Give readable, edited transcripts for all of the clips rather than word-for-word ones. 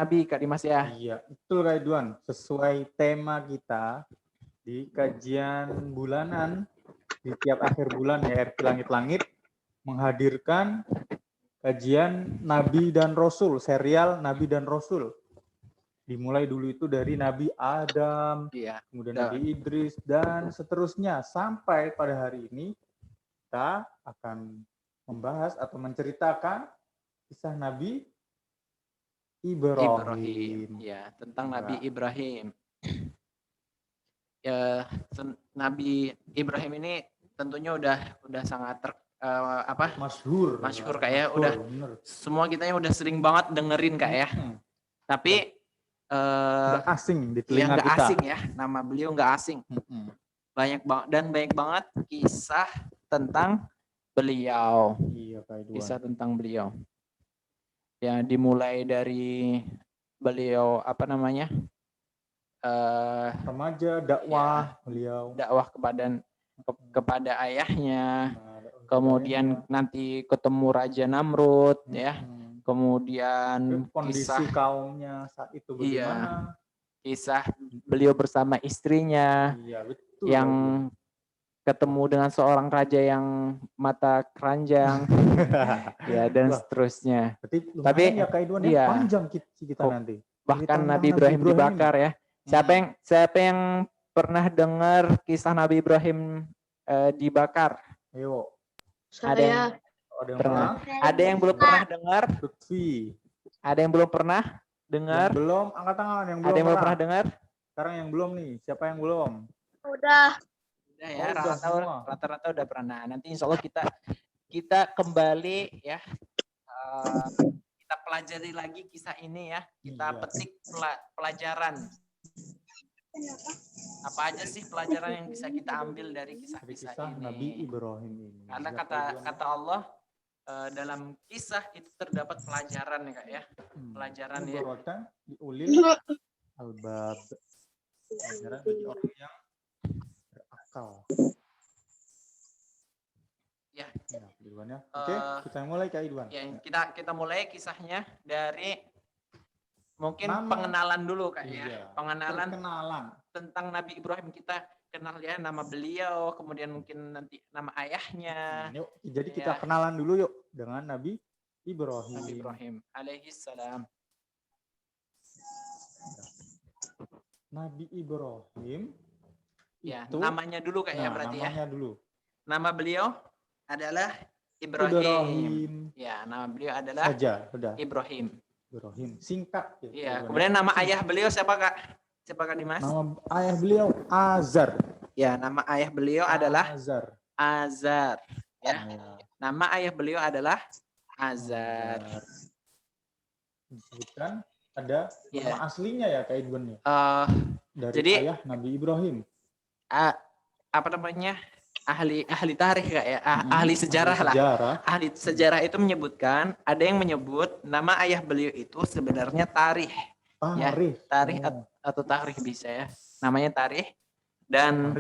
Nabi Kak Dimas ya. Iya, betul Kak Ridwan. Sesuai tema kita di kajian bulanan di tiap akhir bulan ya RP Langit-Langit menghadirkan kajian Nabi dan Rasul, serial Nabi dan Rasul. Dimulai dulu itu dari Nabi Adam, Iya. kemudian Nabi Idris, dan seterusnya. Sampai pada hari ini kita akan membahas atau menceritakan kisah Nabi Ibrahim. Ya, tentang Nabi Ibrahim. Ya, Nabi Ibrahim ini tentunya udah sangat masyhur kayak udah bener. Semua kitanya udah sering banget dengerin Kak ya. Tapi nggak asing di telinga nggak kita. Asing ya, nama beliau nggak asing. Banyak banget kisah tentang beliau. Iya, Kak Ridwan. Kisah tentang beliau. Ya, dimulai dari beliau remaja, dakwah beliau. Dakwah kepada ayahnya. Kemudian nanti ketemu Raja Namrud ya. Kemudian kondisi kaumnya saat itu bagaimana? Kisah beliau bersama istrinya. Iya, betul. Yang ketemu dengan seorang raja yang mata keranjang. Ya, dan seterusnya. Tapi ya Kak Ridwan ya, panjang kita nanti. Bahkan Nabi Ibrahim dibakar ya. Siapa yang pernah dengar kisah Nabi Ibrahim dibakar? Ayo. Saya. Ada yang belum pernah dengar? Lutfi. Ada yang belum pernah dengar? Yang belum, angkat tangan yang belum. Ada yang belum pernah dengar? Sekarang yang belum nih, siapa yang belum? Udah ya, rata-rata udah pernah. Nanti insya Allah kita kembali ya, kita pelajari lagi kisah ini ya. Kita petik pelajaran. Apa aja sih pelajaran yang bisa kita ambil dari kisah-kisah ini? Nabi Ibrahim ini. Karena kata Allah dalam kisah itu terdapat pelajaran ya Kak ya. Pelajaran ya. Diulil albab. Pelajaran bagi orang yang berakal. Ya. Oke, kita mulai Kak Ridwan. Ya, kita mulai kisahnya dari mungkin pengenalan dulu Kak ya. Pengenalan tentang Nabi Ibrahim, kita kenal ya nama beliau, kemudian mungkin nanti nama ayahnya. Yuk, jadi kita kenalan dulu yuk dengan Nabi Ibrahim. Nabi Ibrahim alaihissalam. Nabi Ibrahim. Ya, namanya dulu Kak ya berarti namanya dulu. Nama beliau adalah Ibrahim. Ya, nama beliau adalah Ibrahim. Singkat. Ya, kemudian nama ayah beliau siapa Kak? Siapa Kak Dimas? Nama ayah beliau Azar. Ya, nama ayah beliau adalah Azar. Ya. Nama ayah beliau adalah Azar. Disebutkan ada nama aslinya ya Kak Ridwan ya. Dari jadi, ayah Nabi Ibrahim. Apa namanya? Ahli tarikh Kak ya. Ahli sejarah lah. Ahli sejarah itu menyebutkan, ada yang menyebut nama ayah beliau itu sebenarnya Tarikh. Ya, Tarikh atau Tarikh bisa ya. Namanya Tarikh. Dan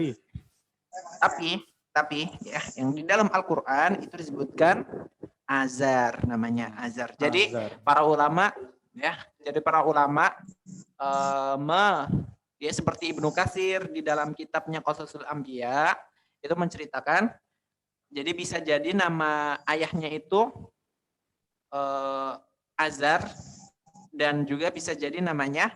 tapi ya, yang di dalam Al-Qur'an itu disebutkan Azar, namanya Azar. Jadi para ulama ya seperti Ibnu Katsir di dalam kitabnya Qasasul Anbiya itu menceritakan, jadi bisa jadi nama ayahnya itu Azar dan juga bisa jadi namanya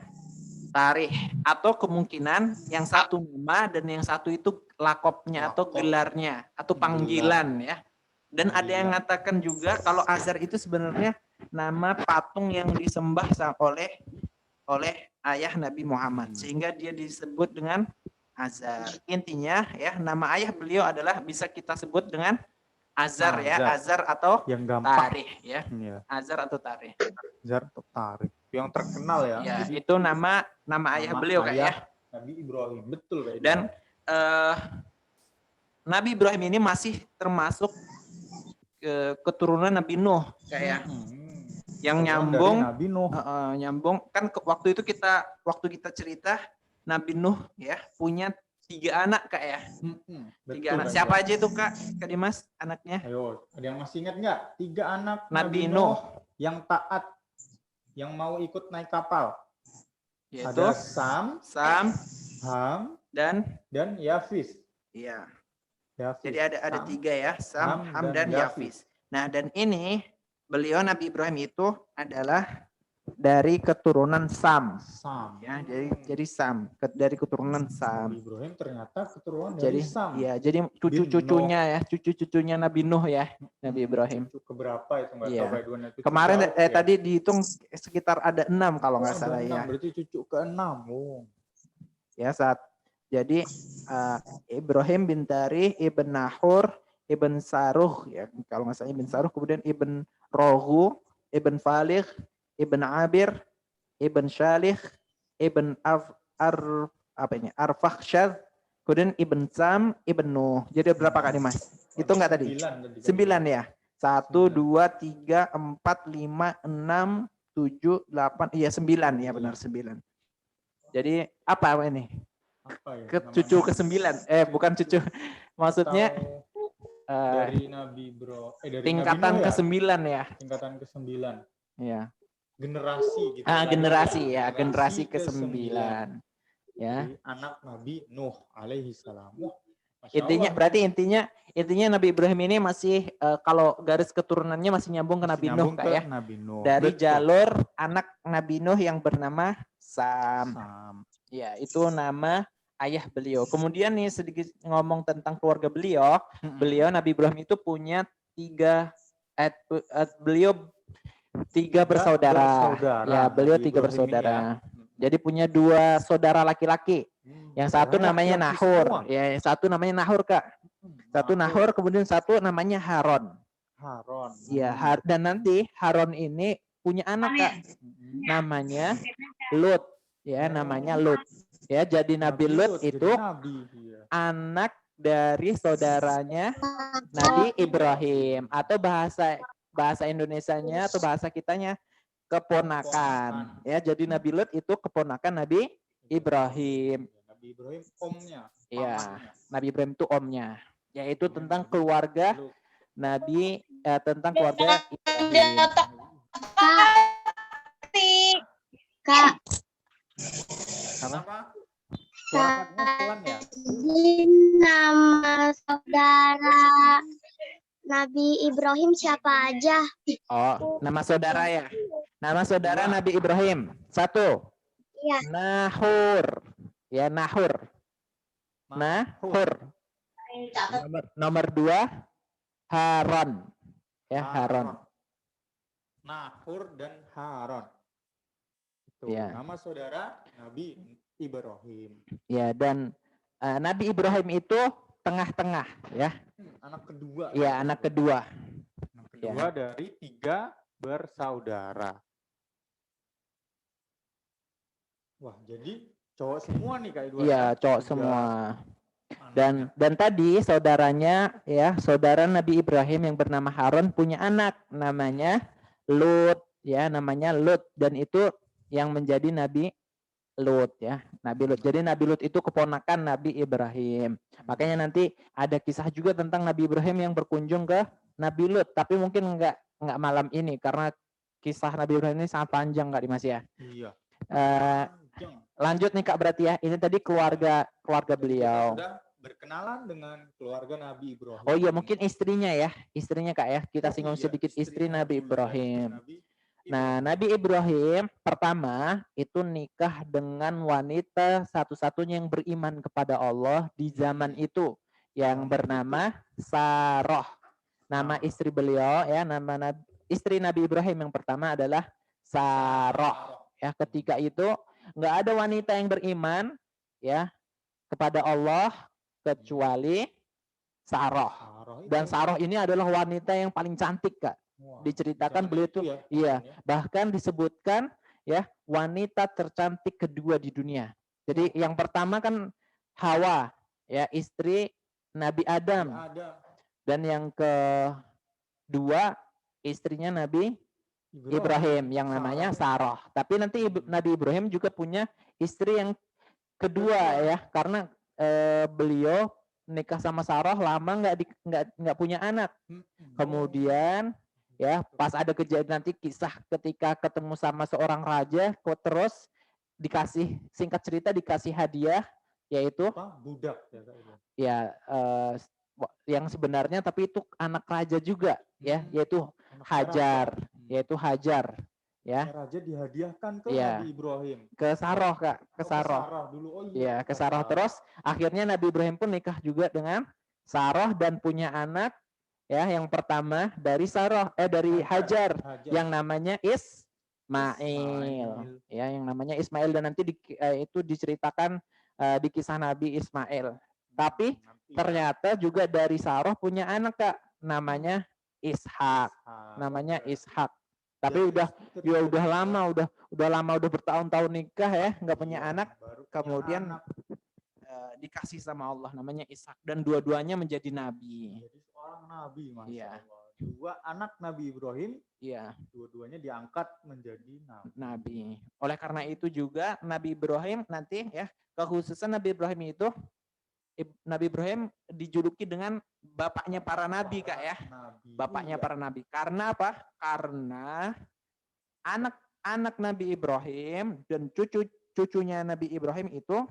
Tarikh, atau kemungkinan yang satu nama dan yang satu itu lakopnya atau gelarnya atau panggilan ya. Dan ada yang mengatakan juga kalau Azar itu sebenarnya nama patung yang disembah oleh ayah Nabi Muhammad, sehingga dia disebut dengan Azar. Intinya ya, nama ayah beliau adalah bisa kita sebut dengan Azar ya, Azar atau Tarikh ya. Azar atau Tarikh. Azar atau Tarikh. Yang terkenal ya. Ya, jadi, itu nama ayah beliau Kak ya. Nabi Ibrahim, betul Kak. Dan Nabi Ibrahim ini masih termasuk keturunan Nabi Nuh kayak yang nyambung Nabi Nuh. Nyambung kan waktu kita cerita Nabi Nuh ya punya 3 anak Kak ya. 3 anak. Siapa aja itu Kak Dimas anaknya? Ayo, ada yang masih ingat nggak? 3 anak Nabi Nuh yang taat yang mau ikut naik kapal. Yaitu Ada Sam, Sam Ham, dan dan Yafis. iya. Yafis. Jadi ada Sam, tiga ya, Sam, Ham, dan Yafis. Nah, dan ini beliau Nabi Ibrahim itu adalah dari keturunan Sam. Sam. Ya, jadi Sam dari keturunan Sam. Nabi Ibrahim ternyata keturunan Jadi dari Sam. ya, jadi cucu-cucunya ya, cucu-cucunya Nabi Nuh ya, Nabi Ibrahim. Cucu keberapa itu nggak Iya. tahu Pak Edwan itu. Kemarin jauh, ya. tadi dihitung sekitar ada 6 kalau nggak Ada salah 6, ya. berarti cucu ke-6. Oh. Ya jadi Ibrahim bin Tarih, Ibn Nahur, Ibn Saruh ya, kalau nggak salah Ibn Saruh, kemudian Ibn Rohu, Ibn Falih, Ibn Abir, Ibn Shalih, Ibn Arfakhshad, kemudian Ibn Sam, Ibn Nuh. Jadi berapa kali Mas? Itu enggak tadi? 9 ya. 1, 2, 3, 4, 5, 6, 7, 8, iya 9 ya, benar 9. Jadi apa ini? Apa ya? Cucu ke-9. Bukan cucu. Maksudnya dari Nabi dari tingkatan Nabi Nuh ke-9 ya. Tingkatan ke-9. Iya. Generasi gitu. Generasi ke-9. Ya. Jadi anak Nabi Nuh alaihi salam. Intinya Nabi Ibrahim ini masih kalau garis keturunannya masih nyambung ke Nabi Nuh Kak ya. Nabi Nuh. Dari Betul. jalur anak Nabi Nuh yang bernama Sam. Ya, itu nama ayah beliau. Kemudian nih sedikit ngomong tentang keluarga beliau. Beliau Nabi Ibrahim itu punya beliau tiga bersaudara. Ya, beliau 3 bersaudara. Jadi punya 2 saudara laki-laki. Yang satu namanya Nahur. Ya, yang satu namanya Nahur, Kak. Satu Nahur, kemudian satu namanya Haron. Ya, dan nanti Haron ini punya anak, Kak. Namanya Lut. Ya, namanya Lut. Ya, jadi Nabi Lut itu anak dari saudaranya Nabi Ibrahim, atau bahasa Indonesianya atau bahasa kitanya keponakan. Ya, jadi Nabi Lut itu keponakan Nabi Ibrahim. Nabi Ibrahim omnya. Iya, Nabi Ibrahim itu omnya. Yaitu tentang keluarga Nabi, tentang keluarga Ibrahim. Kak. Apa? Suara pelan ya? Nama saudara Nabi Ibrahim siapa aja? Oh, nama saudara ya. Nama saudara Nabi Ibrahim. 1. Iya. Nahur. Ya, Nahur. Nomor 2 Haron. Ya, Haron. Nahur dan Haron. Itu ya. Nama saudara Nabi Ibrahim. Ya, dan Nabi Ibrahim itu tengah-tengah ya. Anak kedua. Ya, anak kedua. Anak kedua dari 3 bersaudara. Wah, jadi cowok semua nih Kak Edwan. Iya, cowok semua. Dan tadi saudaranya ya, saudara Nabi Ibrahim yang bernama Haron punya anak namanya Lut ya, namanya Lut, dan itu yang menjadi Nabi Lut ya, Nabi Lut. Jadi Nabi Lut itu keponakan Nabi Ibrahim. Makanya nanti ada kisah juga tentang Nabi Ibrahim yang berkunjung ke Nabi Lut, tapi mungkin enggak malam ini karena kisah Nabi Ibrahim ini sangat panjang Kak Dimas ya. Iya. Lanjut nih Kak berarti ya. Ini tadi keluarga beliau. Sudah berkenalan dengan keluarga Nabi Ibrahim. Oh iya, mungkin istrinya ya. Istrinya Kak ya. Kita singgung sedikit istri Nabi Ibrahim. Nah, Nabi Ibrahim pertama itu nikah dengan wanita satu-satunya yang beriman kepada Allah di zaman itu yang bernama Sarah. Nama istri beliau ya, istri Nabi Ibrahim yang pertama adalah Sarah. Ya, ketika itu nggak ada wanita yang beriman ya kepada Allah kecuali Sarah. Dan Sarah ini adalah wanita yang paling cantik Kak. Diceritakan beliau itu iya, bahkan disebutkan ya wanita tercantik kedua di dunia. Jadi yang pertama kan Hawa ya, istri Nabi Adam. Dan yang kedua istrinya Nabi Ibrahim yang namanya Sarah. Tapi nanti Nabi Ibrahim juga punya istri yang kedua ya, karena beliau nikah sama Sarah lama nggak punya anak. Kemudian Ya, pas ada kejadian nanti kisah ketika ketemu sama seorang raja, kok terus dikasih singkat cerita dikasih hadiah yaitu Apa? Budak ya Kak Idwan. ya yang sebenarnya tapi itu anak raja juga ya, yaitu Anak Hajar, Sarah, Kak. yaitu Hajar ya, Raja dihadiahkan ke ya Nabi Ibrahim. ke Saroh Kak, ke Oh, ke Saroh. Sarah dulu. Oh Ya, iya. ke Saroh terus akhirnya Nabi Ibrahim pun nikah juga dengan Saroh dan punya anak ya, yang pertama dari Saroh dari Hajar yang namanya Ismail. Ya, yang namanya Ismail dan nanti itu diceritakan di kisah Nabi Ismail. Tapi ternyata juga dari Saroh punya anak Kak, namanya Ishak. Namanya Ishak. Tapi udah lama, udah bertahun-tahun nikah ya, nggak punya anak. Kemudian dikasih sama Allah namanya Ishak dan dua-duanya menjadi nabi. Jadi seorang nabi, Masya Iya. Allah. Dua anak Nabi Ibrahim, Iya, dua-duanya diangkat menjadi nabi. Oleh karena itu juga Nabi Ibrahim nanti ya, kekhususan Nabi Ibrahim itu Nabi Ibrahim dijuluki dengan bapaknya para nabi Kak ya. Bapaknya para nabi. Karena apa? Karena anak-anak Nabi Ibrahim dan cucunya Nabi Ibrahim itu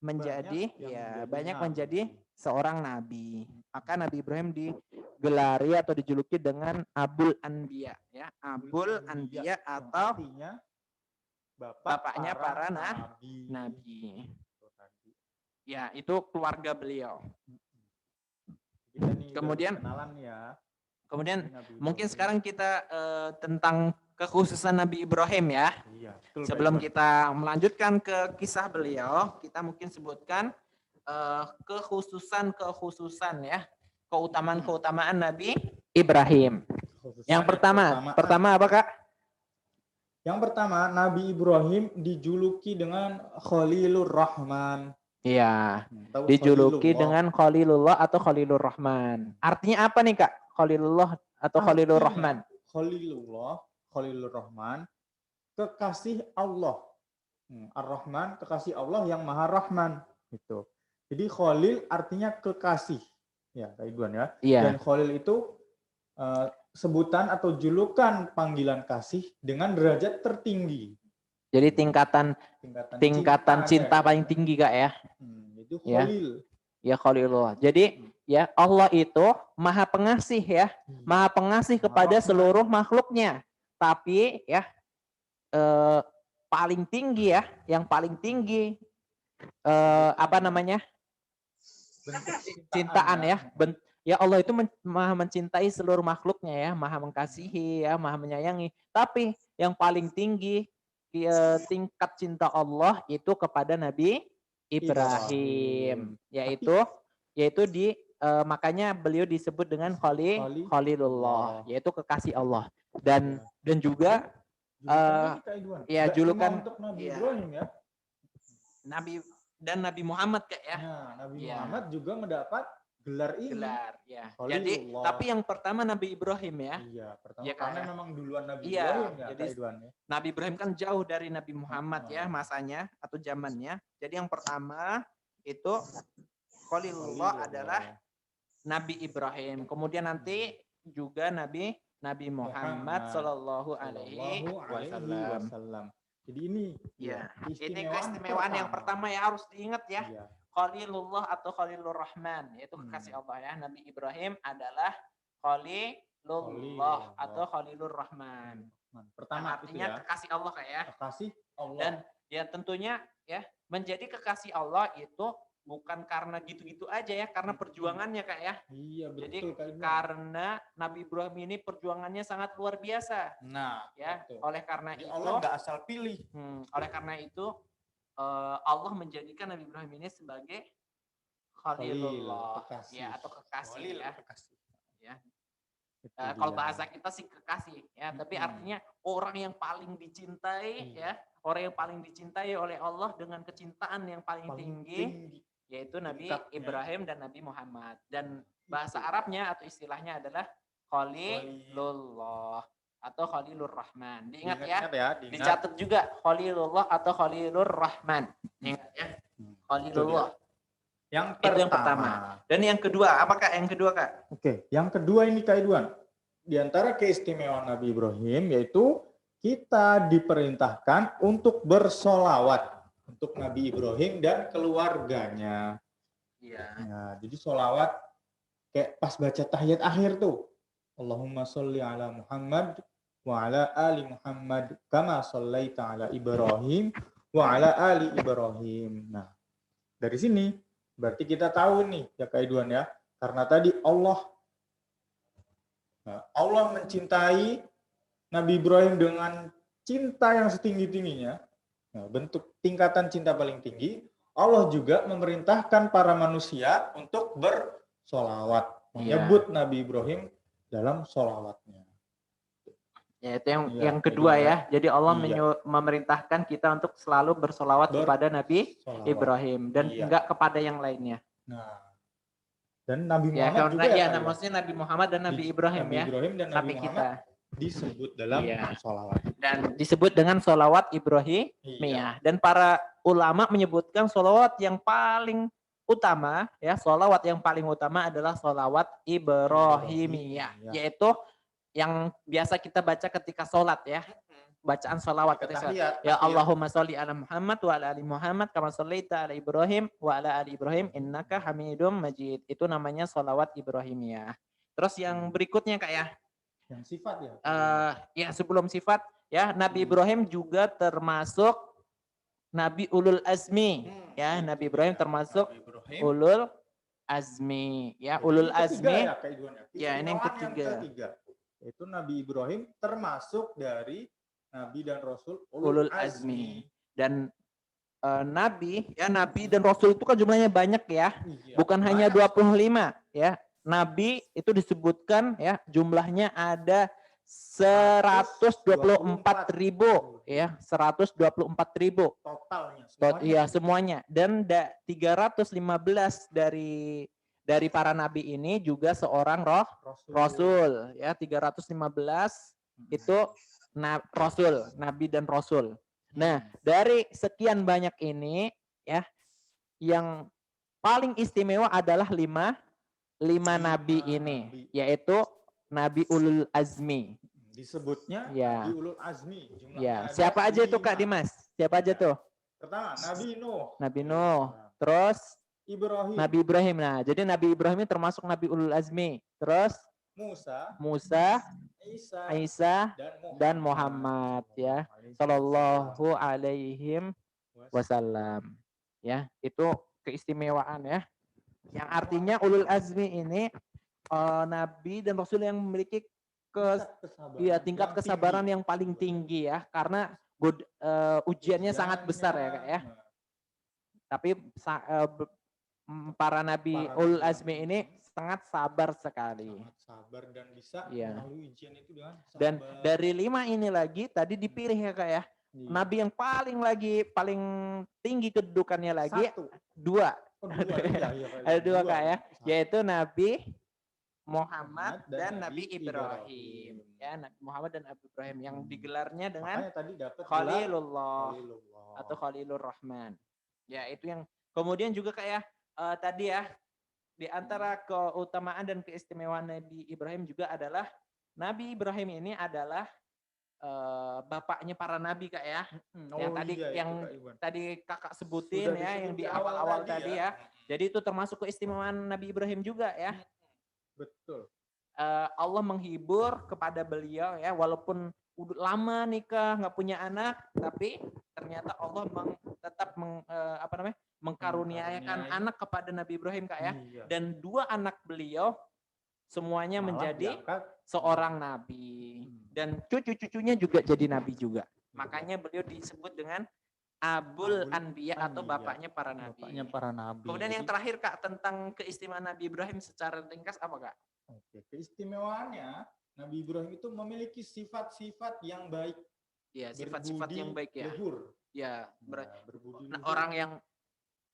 banyak menjadi seorang nabi. Maka Nabi Ibrahim digelari atau dijuluki dengan Abul Anbiya ya. Abul Anbiya atau artinya bapaknya para nabi. Ya, itu keluarga beliau. Kemudian mungkin sekarang kita tentang kekhususan Nabi Ibrahim ya. Iya, sebelum kita melanjutkan ke kisah beliau, kita mungkin sebutkan kekhususan ya, keutamaan Nabi Ibrahim. Yang pertama apa Kak? Yang pertama, Nabi Ibrahim dijuluki dengan Khalilur Rahman. Iya, dijuluki dengan Khalilullah atau Khalilur Rahman. Artinya apa nih Kak? Khalilullah atau Khalilur Rahman? Khalilur Rahman, kekasih Allah. Ar-Rahman, kekasih Allah yang Maha Rahman. Gitu. Jadi Khalil artinya kekasih. Ya, Kak Idwan ya. Iya. Dan Khalil itu sebutan atau julukan panggilan kasih dengan derajat tertinggi. Jadi tingkatan cinta paling tinggi Kak ya. Itu Khalil. Ya Khalilullah. Jadi ya Allah itu Maha Pengasih ya. Maha Pengasih kepada seluruh makhluknya. Tapi ya paling tinggi ya, yang paling tinggi apa namanya? Cintaan ya. Ya Allah itu maha mencintai seluruh makhluknya ya, maha mengasihi ya, maha menyayangi. Tapi yang paling tinggi tingkat cinta Allah itu kepada Nabi Ibrahim, yaitu makanya beliau disebut dengan Khalilullah, yaitu kekasih Allah. Dan juga julukan untuk Nabi Ibrahim ya. Nabi Muhammad Kak ya. Nabi Muhammad juga mendapat gelar ini. Ya. Jadi tapi yang pertama Nabi Ibrahim ya. Iya, pertama karena memang duluan Nabi Ibrahim ya. Jadi Nabi Ibrahim kan jauh dari Nabi Muhammad ya masanya atau zamannya. Jadi yang pertama itu Khalilullah adalah Nabi Ibrahim. Kemudian nanti juga Nabi Muhammad Shallallahu Alaihi Wasallam. Jadi ini ini keistimewaan yang pertama ya, harus diingat ya. Iya. Khalilullah atau Khalilur Rahman, yaitu kekasih Allah ya. Nabi Ibrahim adalah Khalilullah atau Khalilur Rahman. Pertama artinya kekasih Allah Kak ya. Kekasih Allah. Dan ya tentunya ya menjadi kekasih Allah itu bukan karena gitu-gitu aja ya, karena perjuangannya Kak ya. Iya betul. Jadi karena Nabi Ibrahim ini perjuangannya sangat luar biasa. Nah, ya. Betul. Oleh karena itu Allah nggak asal pilih. Oleh karena itu Allah menjadikan Nabi Ibrahim ini sebagai Khalilullah ya, atau kekasih ya. Kalau bahasa kita sih kekasih ya, tapi artinya orang yang paling dicintai ya, orang yang paling dicintai oleh Allah dengan kecintaan yang paling tinggi, yaitu Nabi Ibrahim dan Nabi Muhammad. Dan bahasa Arabnya atau istilahnya adalah Khalilullah atau Khalilur Rahman. Diingat ya. Dicatat juga Khalilullah atau Khalilur Rahman. Ingat ya. Khalilullah. Yang pertama. Dan yang kedua, apakah yang kedua Kak? Oke, yang kedua ini Kak Idwan. di antara keistimewaan Nabi Ibrahim yaitu kita diperintahkan untuk bersolawat untuk Nabi Ibrahim dan keluarganya. Iya. Nah, jadi solawat kayak pas baca tahiyat akhir tuh. Allahumma sholli ala Muhammad wa ala ali Muhammad kama shallaita ala Ibrahim wa ala ali Ibrahim. Nah, dari sini berarti kita tahu nih ya Kak Idwan ya. Karena tadi Allah mencintai Nabi Ibrahim dengan cinta yang setinggi-tingginya. Nah, bentuk tingkatan cinta paling tinggi, Allah juga memerintahkan para manusia untuk bersolawat, menyebut Nabi Ibrahim dalam solawatnya. Ya, itu Iya, yang kedua kedua. ya. Jadi Allah Iya. memerintahkan kita untuk selalu bersolawat kepada Nabi Solawat. Ibrahim dan Iya. enggak kepada yang lainnya. Nah, dan Nabi Ya, Muhammad juga karena Kak, maksudnya Nabi Muhammad dan Nabi Ibrahim Nabi ya. Ibrahim dan Nabi Sampai Muhammad kita disebut dalam Iya. solawat. dan disebut dengan solawat Ibrahimiyah. Iya. Dan para ulama menyebutkan solawat yang paling utama ya, solawat yang paling utama adalah solawat Ibrahimiyah, Ibrahimiyah. yaitu yang biasa kita baca ketika sholat ya, bacaan solawat ketika sholat. Tahiyat, Ya tahiyat. Allahumma sholli ala Muhammad wa ala ali Muhammad kama shallaita ala Ibrahim wa ala ali Ibrahim innaka Hamidum Majid. Itu namanya solawat Ibrahimiyah. Terus yang berikutnya Kak ya, Yang sifat ya. ya sebelum sifat ya, Nabi Ibrahim juga termasuk Nabi Ulul Azmi ya. Nabi Ibrahim termasuk Nabi Ibrahim. Ulul Azmi ya. Ulul Yang ketiga Azmi ya, Kak Idwan ya. Ya, ini yang Keistimewaan ketiga. Yaitu Nabi Ibrahim termasuk dari Nabi dan Rasul Ulul Azmi. Dan Nabi dan Rasul itu kan jumlahnya banyak ya. Iya, Bukan hanya banyak. 25 ya. Nabi itu disebutkan ya, jumlahnya ada 124.000 ya, 124.000 Totalnya iya semuanya. Dan 315 dari para nabi ini juga seorang rasul ya. 315 itu rasul, nabi dan rasul. Nah, dari sekian banyak ini ya, yang paling istimewa adalah lima nabi ini, yaitu Nabi Ulul Azmi. disebutnya Ya. Nabi Ulul Azmi. Jumlahnya Ya, ada siapa aja itu Kak 5. Dimas? Siapa aja tuh? Pertama, Nabi Nuh. Nabi Nuh. Terus Ibrahim. Nabi Ibrahim. Nah, jadi Nabi Ibrahim ini termasuk Nabi Ulul Azmi. Terus Musa, Isa, dan Muhammad ya. Sallallahu alaihim wasallam. Ya, itu keistimewaan ya. Yang artinya Ulul Azmi ini nabi dan rasul yang memiliki tingkat kesabaran yang paling tinggi ya, karena ujiannya sangat besar ya Kak ya. Tapi para nabi Ulul Azmi ini sangat sabar sekali. Sangat sabar dan bisa Iya. melalui ujian itu dengan sabar. Dan dari 5 ini lagi tadi dipilih ya Kak ya. Iya. Nabi yang paling tinggi kedudukannya lagi Satu. 2. Oh, dua. Iya, iya, Pak. Ada 2 Kak ya, Satu. yaitu Nabi Muhammad dan Nabi Nabi Ibrahim. Ya, Nabi Muhammad dan Nabi Ibrahim yang digelarnya dengan Makanya tadi dapat gelar Khalilullah Khalilullah. atau Khalilur Rahman. Ya, itu yang kemudian juga kayak tadi ya, di antara keutamaan dan keistimewaan Nabi Ibrahim juga adalah Nabi Ibrahim ini adalah bapaknya para nabi Kak ya. Yang tadi iya, yang itu, Kak Iwan. tadi Kakak sebutin Sudah ya, disebut yang di di awal awal-awal tadi tadi ya. ya. Jadi itu termasuk keistimewaan Nabi Ibrahim juga ya. Betul. Allah menghibur kepada beliau ya, walaupun udah lama nikah nggak punya anak, tapi ternyata Allah tetap mengkaruniakan anak kepada Nabi Ibrahim Kak ya. Iya. Dan 2 anak beliau semuanya Malah menjadi diangkat. seorang nabi, dan cucu-cucunya juga jadi nabi juga. Makanya beliau disebut dengan Abul Anbiya atau Anbiya. bapaknya para nabi. Bapaknya para nabi. Kemudian yang Jadi, terakhir Kak, tentang keistimewaan Nabi Ibrahim secara ringkas apa Kak? oke, keistimewaannya Nabi Ibrahim itu memiliki sifat-sifat yang baik. Ya, sifat-sifat yang baik ya. Luhur. Ya, Berbudi nah, luhur. orang yang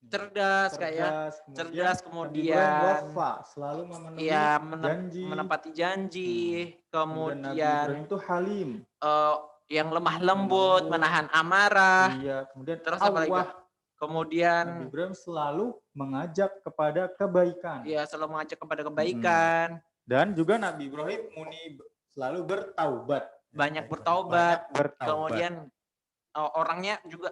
cerdas kayak cerdas, Nabi Ibrahim kemudian wafa, selalu memenuhi ya janji. menepati janji, Kemudian Nabi kemudian Ibrahim itu halim. yang lemah lembut, menahan amarah. Iya, kemudian Terus apa lagi, awwah. Kak? Kemudian Nabi Ibrahim selalu mengajak kepada kebaikan. ya selalu mengajak kepada kebaikan. Dan juga Nabi Ibrahim selalu bertaubat. Banyak bertaubat. Banyak bertaubat. Kemudian orangnya juga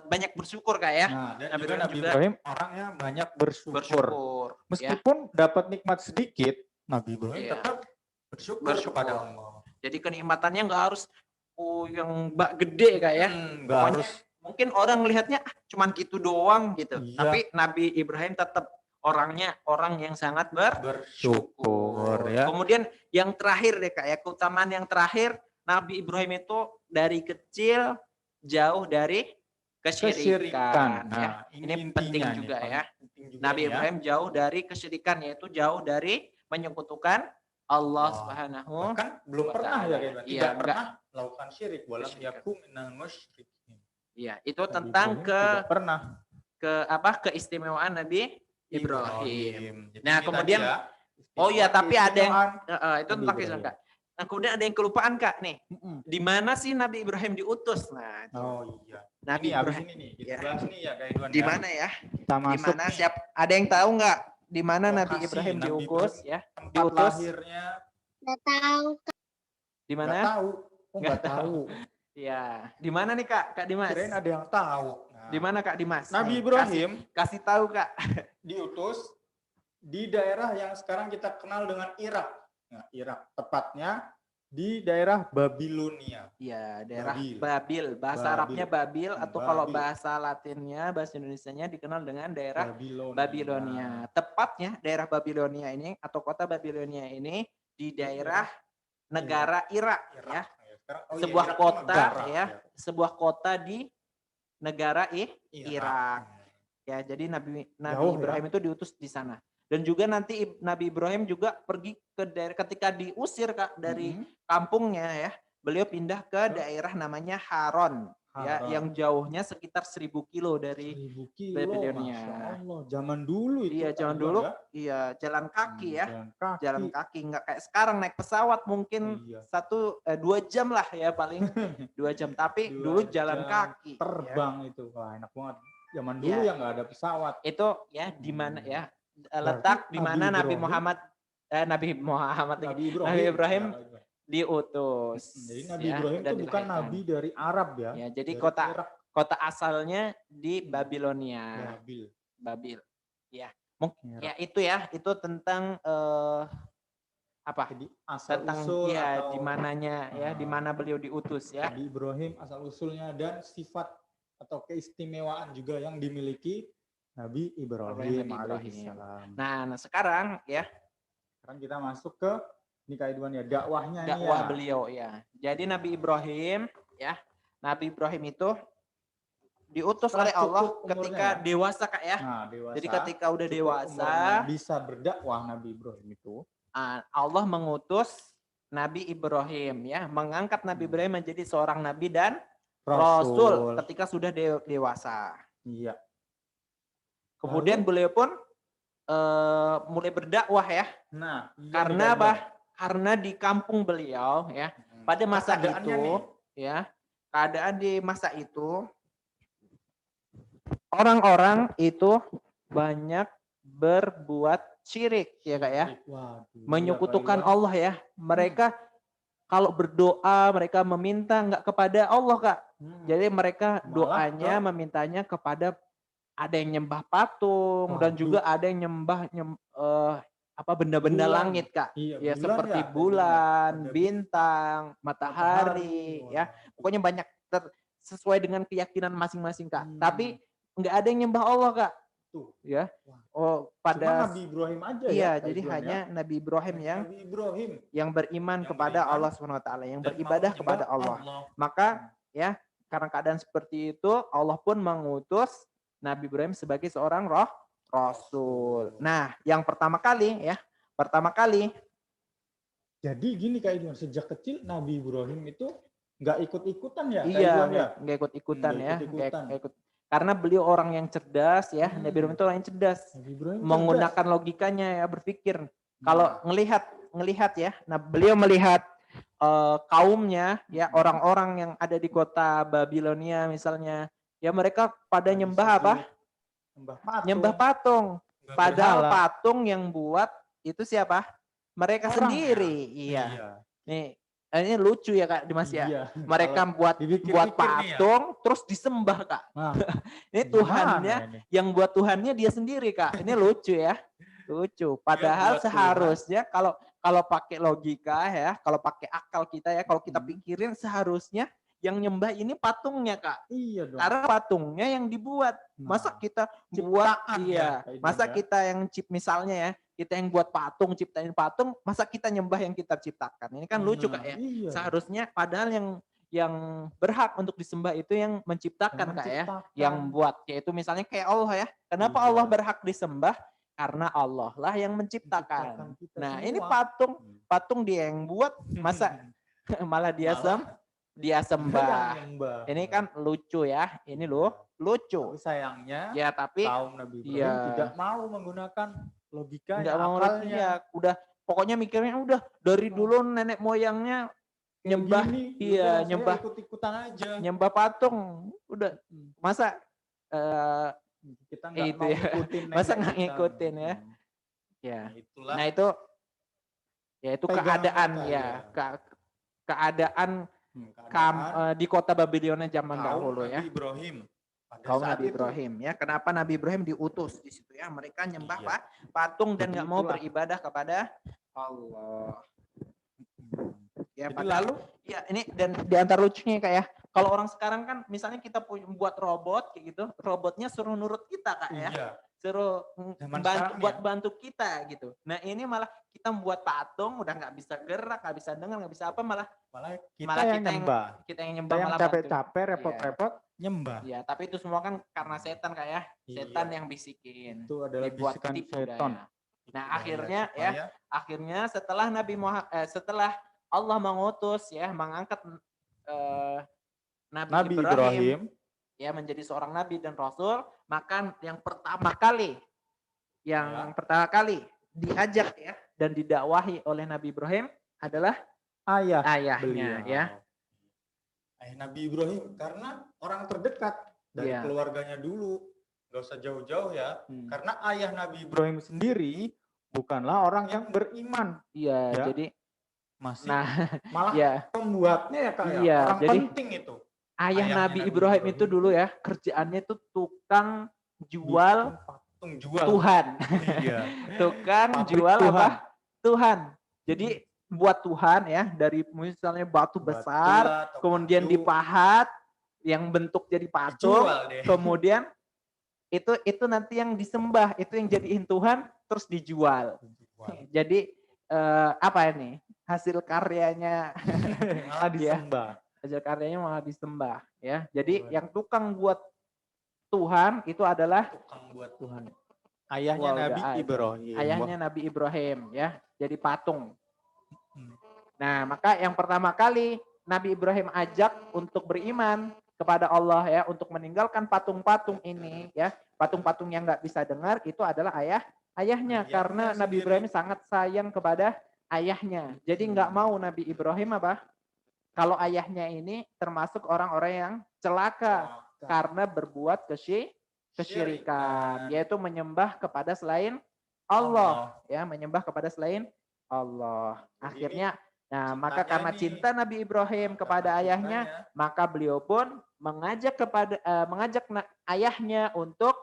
banyak bersyukur Kak ya. Nah, dan Nabi juga Ibrahim Nabi juga Ibrahim orangnya banyak bersyukur. bersyukur. Ya. Meskipun dapat nikmat sedikit, Nabi Ibrahim Iya. tetap bersyukur kepada Allah. Jadi kenikmatannya nggak harus yang gede Kak ya. Nggak Pokoknya harus. mungkin orang melihatnya cuman gitu doang gitu. Iya. Tapi Nabi Ibrahim tetap orangnya orang yang sangat bersyukur ya. Kemudian yang terakhir deh Kak ya, keutamaan yang terakhir Nabi Ibrahim itu dari kecil jauh dari kesyirikan. Ya. Nah, Ini penting intinya juga nih, ya. penting juga Nabi nih ya. Ibrahim jauh dari kesyirikan, yaitu jauh dari menyekutukan Allah Subhanahu. Bahkan belum wa pernah ta'ala. ya kita Iya, tidak pernah melakukan syirik walam Kesyirikan. yakum minal musyrikin. Iya, itu Nabi tentang Ibrahim tidak pernah keistimewaan Nabi Ibrahim. Jadi Nah, ini kemudian tadi ya, oh iya, tapi ada yang keistimewaan itu Nabi tentang Ibrahim. kisah Kak. Nah, kemudian ada yang kelupaan Kak nih. Mm-mm. Di mana sih Nabi Ibrahim diutus? Nah, Oh iya. Nabi Ini habis Ibrahim ini nih kita Ya. bahas nih ya Kak Idwan. di mana ya? Kita Di masuk mana nih, ada yang tahu nggak di mana Nabi lokasi Ibrahim Nabi diutus Ibrahim, ya? tempat diutus. lahirnya. Nggak tahu. Di Nggak mana? tahu. Oh, nggak Nggak tahu. tahu. Ya, di mana nih Kak Dimas? Kirain ada yang tahu. Nah, Di mana Kak Dimas? Nabi Nih, Ibrahim kasih tahu Kak. diutus di daerah yang sekarang kita kenal dengan Irak. Nah, Irak tepatnya di daerah Babilonia. Ya, daerah Babil. Babil. Bahasa Babil. Arabnya Babil atau kalau Babil. bahasa Latinnya, bahasa Indonesianya dikenal dengan daerah Babilonia. Babilonia. Tepatnya daerah Babilonia ini atau kota Babilonia ini di daerah negara Irak Irak. ya. Sekarang, oh iya, Sebuah Irak kota negara, ya. Sebuah kota di negara Irak. Irak. Ya, jadi Nabi Jauh, ya. Ibrahim itu diutus di sana. Dan juga nanti Nabi Ibrahim juga pergi ke daerah ketika diusir Kak dari kampungnya ya. Beliau pindah ke daerah namanya Haron. Ya, Haron. yang jauhnya sekitar 1000 kilo dari 1000 kilo, Babilonia. Masya Allah. Zaman dulu itu. iya Kak zaman Idwan, dulu ya. iya jalan kaki ya. Jalan kaki. Jalan kaki nggak kayak sekarang naik pesawat mungkin Iya. 2 jam lah ya paling 2 jam tapi 2 dulu jalan jam kaki ya. Terbang itu. Wah, enak banget. Zaman dulu Ya. ya nggak ada pesawat. Itu ya di mana ya Berarti letak di mana Nabi Ibrahim- Muhammad Nabi Muhammad lagi, Nabi Ibrahim Ya, diutus. jadi Nabi ya, Ibrahim dan itu bukan dilahirkan. nabi dari Arab ya. Ya, jadi Dari kota Irak, kota asalnya di Babilonia. Babil. Babil. Ya. Irak. Ya itu ya, itu tentang apa? Jadi asal Tentang usul ya atau di mananya ya, di mana beliau diutus ya. Nabi Ibrahim asal usulnya dan sifat atau keistimewaan juga yang dimiliki Nabi Ibrahim Nabi Ibrahim. alaihissalam. Nah, sekarang ya Sekarang kita masuk ke ini Kak Idwan ya dakwahnya ini dakwah ya. beliau ya. Jadi Nabi Ibrahim ya, Nabi Ibrahim itu diutus Setelah oleh Allah cukup umurnya ketika ya. dewasa Kak ya. Nah, dewasa. Jadi ketika udah cukup dewasa, umurnya bisa berdakwah Nabi Ibrahim itu. Allah mengutus Nabi Ibrahim ya, mengangkat Nabi Ibrahim menjadi seorang nabi dan rasul ketika sudah dewasa. Iya. Kemudian beliau pun mulai berdakwah ya. Nah, iya Karena nih, apa? Kak Karena di kampung beliau ya, Idwan. pada masa Keadaannya itu nih, ya, keadaan di masa itu orang-orang itu banyak berbuat syirik ya Kak ya. waduh, iya, Menyekutukan Kak Idwan. Allah ya. Mereka kalau berdoa mereka meminta nggak kepada Allah Kak. Jadi mereka Malah doanya memintanya kepada ada yang nyembah patung dan Waduh. juga ada yang nyembah benda-benda Bulan. langit Kak. Iya, Ya bulan seperti ya, bulan, ada bintang, matahari wah. ya. Pokoknya banyak sesuai dengan keyakinan masing-masing Kak. Tapi nggak ada yang nyembah Allah Kak. Tuh. Ya. Wah. Oh Cuma pada Nabi Ibrahim aja iya, ya. Kak jadi Idwan hanya ya. Nabi Ibrahim Nabi Ibrahim yang beriman Yang kepada beriman Allah Subhanahu wa taala, yang dan beribadah mau kepada menyembah Allah. Maka ya karena keadaan seperti itu Allah pun mengutus Nabi Ibrahim sebagai seorang rasul. Nah, yang pertama kali Jadi gini Kak Idwan, sejak kecil Nabi Ibrahim itu nggak ikut-ikutan ya Kak iya Idwan ya. nggak ikut-ikutan Nggak ya, ikut-ikutan. nggak ikut. Karena beliau orang yang cerdas ya, Nabi Ibrahim itu orang yang cerdas, Nabi Ibrahim menggunakan logikanya ya, berpikir. Kalau ngelihat ya, nah beliau melihat kaumnya ya, orang-orang yang ada di kota Babilonia misalnya, ya mereka pada nyembah apa? Nyembah patung. Padahal patung yang buat itu siapa? Mereka Orang sendiri. ya. Iya. Nih, ini lucu ya Kak Dimas ya. Iya. Mereka Kalau buat dipikir-pikir nih ya. patung terus disembah Kak. Nah, Ini gimana Tuhannya ini? yang buat Tuhannya dia sendiri Kak. Ini lucu ya. Lucu. Padahal buat seharusnya kalau pakai logika ya, kalau pakai akal kita ya, kalau kita pikirin seharusnya yang nyembah ini patungnya Kak. Iya dong. Karena patungnya yang dibuat. Masa Nah, kita buat ciptaan iya, ya, masa ya. kita yang misalnya ya, kita yang buat patung, ciptain patung, masa kita nyembah yang kita ciptakan. Ini kan lucu Kak ya. Iya. Seharusnya padahal yang berhak untuk disembah itu yang menciptakan Kak ya, yang buat, yaitu misalnya kayak Allah ya. Kenapa Iya. Allah berhak disembah? Karena Allah lah yang menciptakan. Kita Nah, semua. ini patung dia yang buat, masa malah dia sembah. Yang Ini kan lucu ya. Ini loh, lucu. Tapi sayangnya Ya, tapi kaum Nabi Ibrahim iya. tidak mau menggunakan logikanya, nggak mau akalnya. ya, udah pokoknya mikirnya udah dari dulu nenek moyangnya Kayak nyembah, gini, iya udah, saya nyembah ikut-ikutan aja. nyembah patung, udah masa Kita nggak itu mau ya. ngikutin Masa nenek nggak kita. ngikutin ya? Ya. Itulah Nah itu ya itu pegangan keadaan mereka, ya, keadaan di kota Babilonia zaman kaum dahulu Nabi ya. Ibrahim. Pada Kaum saat Nabi itu, Ibrahim ya. Kenapa Nabi Ibrahim diutus di situ ya? Mereka nyembah Iya. patung dan Jadi nggak mau itulah. beribadah kepada Allah. Ya, Jadi padahal lalu ya ini dan di antara lucunya kayak kalau orang sekarang kan misalnya kita buat robot kayak gitu, robotnya suruh nurut kita Kak ya. iya, Suruh Zaman sekarang buat ya. bantu kita gitu. Nah, ini malah kita membuat patung udah nggak bisa gerak, nggak bisa dengar, nggak bisa apa, malah kita yang nyembah. kita yang nyembah, Kita yang malah bantu. capek-capek, repot-repot, nyembah. Ya, tapi itu semua kan karena setan Kak ya. Setan Iya. yang bisikin. Itu adalah Dibuat bisikan tipu setan. daya. Nah, akhirnya setelah setelah Allah mengutus ya, mengangkat Nabi Ibrahim ya menjadi seorang nabi dan rasul, maka yang pertama kali diajak ya dan didakwahi oleh Nabi Ibrahim adalah ayahnya beliau. ya. Ayah Nabi Ibrahim karena orang terdekat dari Iya. keluarganya dulu. Gak usah jauh-jauh ya. Karena ayah Nabi Ibrahim sendiri bukanlah orang yang beriman. Iya, Ya. jadi Masih malah pembuatnya ya Kak ya. Iya, Orang jadi penting itu. Ayah Nabi Ibrahim itu dulu ya, kerjaannya itu tukang jual Tuhan. Iya. Tukang Pabrik jual Tuhan. apa? Tuhan. Jadi buat Tuhan ya, dari misalnya batu besar, kemudian dipahat, yang bentuk jadi patung, kemudian itu nanti yang disembah, itu yang jadiin Tuhan, terus dijual. Jadi apa ini? Hasil karyanya malah disembah. Hasil karyanya malah disembah ya. Jadi yang tukang buat Tuhan itu adalah tukang buat Tuhan. Ayahnya Nabi Ibrahim. Ayahnya Nabi Ibrahim ya. Jadi patung. Nah, maka yang pertama kali Nabi Ibrahim ajak untuk beriman kepada Allah ya, untuk meninggalkan patung-patung ini ya. Patung-patung yang nggak bisa dengar itu adalah ayahnya karena Nabi Ibrahim sangat sayang kepada ayahnya. Jadi nggak mau Nabi Ibrahim apa? Kalau ayahnya ini termasuk orang-orang yang celaka karena berbuat kesyirikan, yaitu menyembah kepada selain Allah, ya, menyembah kepada selain Allah. Akhirnya, nah maka karena cinta Nabi Ibrahim kepada ayahnya, maka beliau pun mengajak ayahnya untuk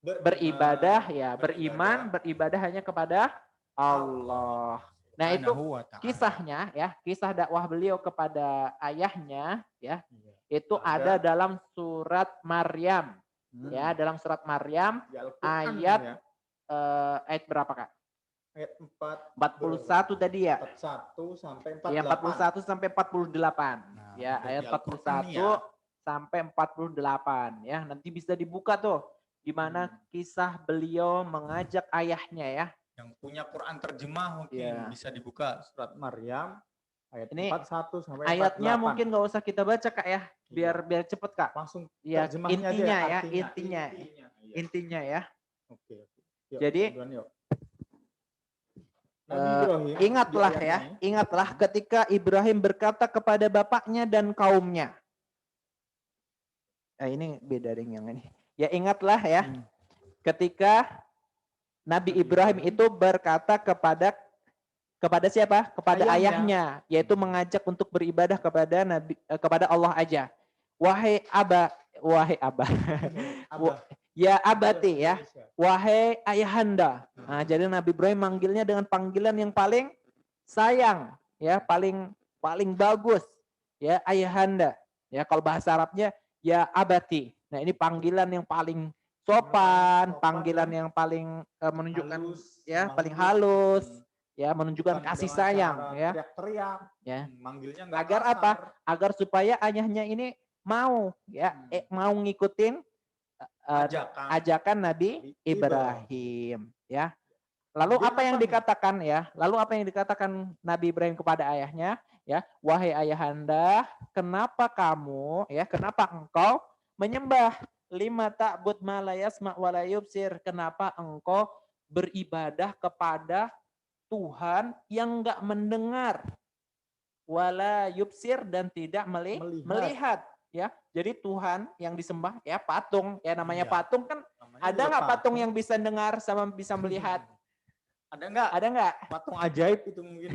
beribadah, ya, beribadah hanya kepada Allah. Nah itu kisahnya ya, kisah dakwah beliau kepada ayahnya ya, itu ada dalam surat Maryam ya, dalam surat Maryam ayat ayat berapa Kak? Ayat 41 tadi ya. 41 sampai 48. Ya 41 sampai 48. Nah, ya ayat 41 sampai 48 ya. Nanti bisa dibuka tuh di mana kisah beliau mengajak ayahnya ya. Yang punya Quran terjemah mungkin bisa dibuka surat Maryam ayat ini 41 sampai 48. Ayatnya mungkin nggak usah kita baca Kak ya, biar cepet Kak. Langsung ya, intinya aja, ya, intinya ya. Oke. Jadi Ibrahim, ingatlah ketika Ibrahim berkata kepada bapaknya dan kaumnya. Ini beda dengan yang ini. Ya ingatlah ya, ketika Nabi Ibrahim itu berkata kepada Kepada siapa? Kepada Ayahnya. ayahnya, yaitu mengajak untuk beribadah kepada kepada Allah aja. Wahai Aba, wahai Aba. Abah. Ya abati ya. Indonesia. Wahai ayahanda. Nah, jadi Nabi Ibrahim manggilnya dengan panggilan yang paling sayang, ya, paling bagus, ya, ayahanda. Ya, kalau bahasa Arabnya ya abati. Nah, ini panggilan yang paling sopan, panggilan yang paling menunjukkan Halus, ya, lemah paling lembut. halus, ya, menunjukkan Bukan kasih dengan sayang, cara ya. teriak-teriak. Ya. Manggilnya nggak Agar kasar. apa? Agar supaya ayahnya ini mau, ya, mau ngikutin ajakan Nabi Ibrahim, ya. Lalu Kemudian apa yang nih? dikatakan, ya? Lalu apa yang dikatakan Nabi Ibrahim kepada ayahnya, ya? Wahai ayahanda, kenapa kamu, ya, kenapa engkau menyembah lima ta'bud ma la yasma' wa la yubsir? Kenapa engkau beribadah kepada Tuhan yang enggak mendengar, wala yubsir, dan tidak melihat, ya. Jadi Tuhan yang disembah, ya, patung, ya, namanya Iya. patung kan. Namanya Ada juga nggak patung yang bisa dengar sama bisa melihat? Ada nggak? Ada nggak? Patung ajaib itu mungkin.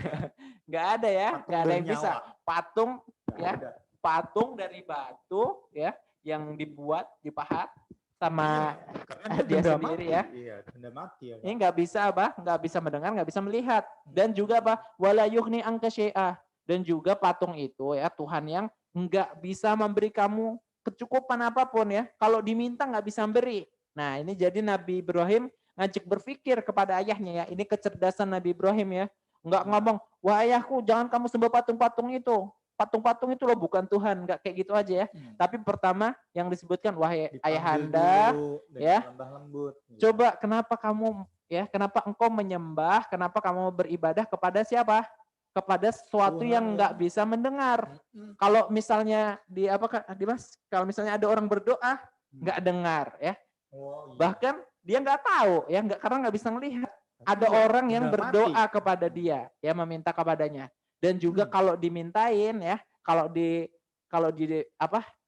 Nggak ada, ya. Patung Nggak ada yang bernyawa. bisa. Patung, Nggak ya, ada. patung dari batu, ya, yang dibuat, dipahat sama Karena dia benda sendiri, mati. ya. Iya, benda mati, ya, Pak. Ini nggak bisa apa? Nggak bisa mendengar, nggak bisa melihat. Dan juga apa? Wala yughni anka syai'ah. Dan juga patung itu, ya, Tuhan yang nggak bisa memberi kamu kecukupan apapun, ya. Kalau diminta nggak bisa beri. Nah, ini jadi Nabi Ibrahim ngajak berpikir kepada ayahnya, ya. Ini kecerdasan Nabi Ibrahim, ya. Nggak ngomong, wah ayahku jangan kamu sembah patung-patung itu. Patung-patung itu loh bukan Tuhan. Nggak kayak gitu aja, ya. Tapi pertama yang disebutkan, wahai ayahanda, ya, lembut. coba kenapa kamu, ya, kenapa engkau menyembah, kenapa kamu beribadah kepada siapa? Kepada sesuatu Tuhan yang nggak bisa mendengar. Kalau misalnya kalau misalnya ada orang berdoa nggak dengar, ya. Oh, iya. Bahkan dia nggak tahu, ya, nggak, karena nggak bisa melihat. Ada orang yang berdoa kepada dia, ya, meminta kepadanya. Dan juga kalau dimintain, ya, kalau di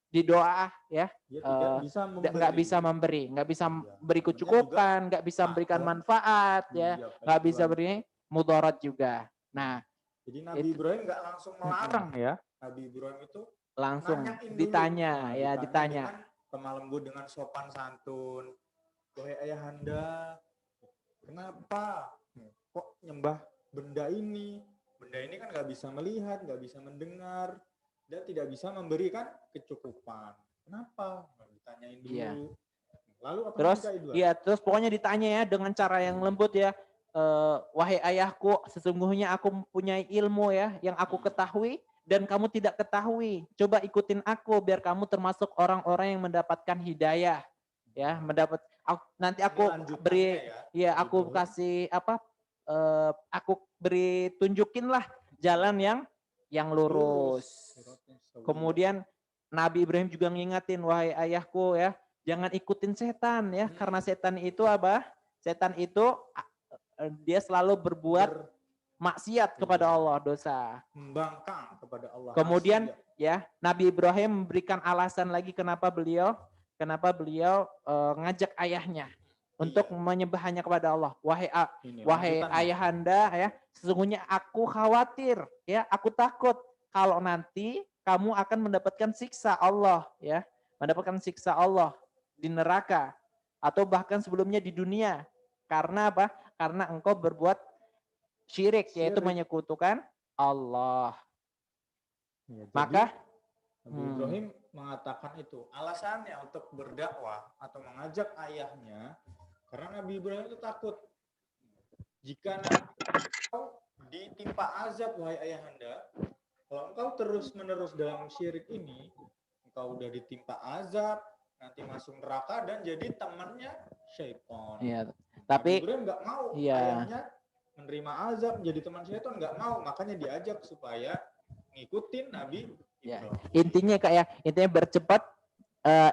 di doa, ya, nggak bisa memberi, nggak bisa beri kecukupan, nggak bisa memberikan manfaat, ya, nggak bisa beri mudarat juga. Nah, jadi Nabi Ibrahim nggak langsung melarang, ya. Nabi Ibrahim itu langsung nanyain dulu. ditanya, ya, ditanya. Dengan lemah lembut, dengan sopan santun. Wahai ayahanda, kenapa kok nyembah benda ini? Benda ini kan nggak bisa melihat, nggak bisa mendengar, dan tidak bisa memberikan kecukupan. Kenapa? Ditanyain dulu. Iya. Lalu apa Terus, Idul? iya, terus pokoknya ditanya, ya, dengan cara yang lembut, ya. Wahai ayahku, sesungguhnya aku mempunyai ilmu, ya, yang aku ketahui dan kamu tidak ketahui. Coba ikutin aku biar kamu termasuk orang-orang yang mendapatkan hidayah, ya, nanti aku beri, ya, aku kasih apa? Aku beri tunjukin lah jalan yang lurus. Kemudian Nabi Ibrahim juga ngingatin, wahai ayahku, ya, jangan ikutin setan, ya, karena setan itu apa? Setan itu dia selalu berbuat maksiat kepada Allah, dosa. Membangkang kepada Allah. Kemudian, ya, Nabi Ibrahim memberikan alasan lagi kenapa beliau ngajak ayahnya untuk menyembah hanya kepada Allah. Wahai ayahanda, ya, sesungguhnya aku khawatir, ya, aku takut kalau nanti kamu akan mendapatkan siksa Allah, ya, mendapatkan siksa Allah di neraka atau bahkan sebelumnya di dunia. Karena apa? Karena engkau berbuat syirik, yaitu menyekutukan Allah. Ya, maka Nabi Ibrahim mengatakan itu alasannya untuk berdakwah atau mengajak ayahnya, karena Nabi Ibrahim itu takut jika engkau ditimpa azab, wahai ayahanda, kalau engkau terus-menerus dalam syirik ini, engkau udah ditimpa azab, nanti masuk neraka dan jadi temannya syaitan. Iya, tapi Nabi Ibrahim nggak mau ayahnya menerima azab menjadi teman syaitan, nggak mau, makanya diajak supaya ngikutin Nabi Ibrahim. Intinya intinya bercepat,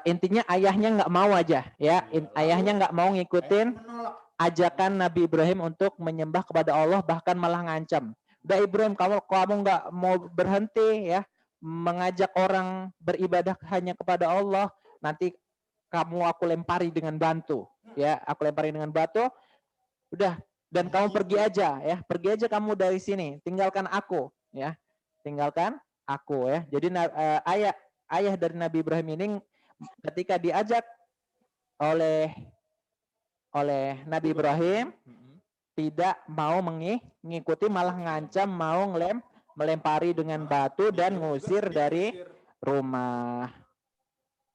intinya ayahnya nggak mau aja, ya, ayahnya nggak mau ngikutin ajakan Nabi Ibrahim untuk menyembah kepada Allah, bahkan malah ngancam. Udah Ibrahim, kamu nggak mau berhenti, ya, mengajak orang beribadah hanya kepada Allah, nanti aku lempari dengan batu, ya, aku lempari dengan batu. Udah, dan kamu pergi aja ya, pergi aja kamu dari sini, tinggalkan aku ya, tinggalkan aku ya. Jadi ayah dari Nabi Ibrahim ini ketika diajak oleh Nabi Ibrahim tidak mau mengikuti, malah ngancam mau melempari dengan batu dan ngusir dari rumah.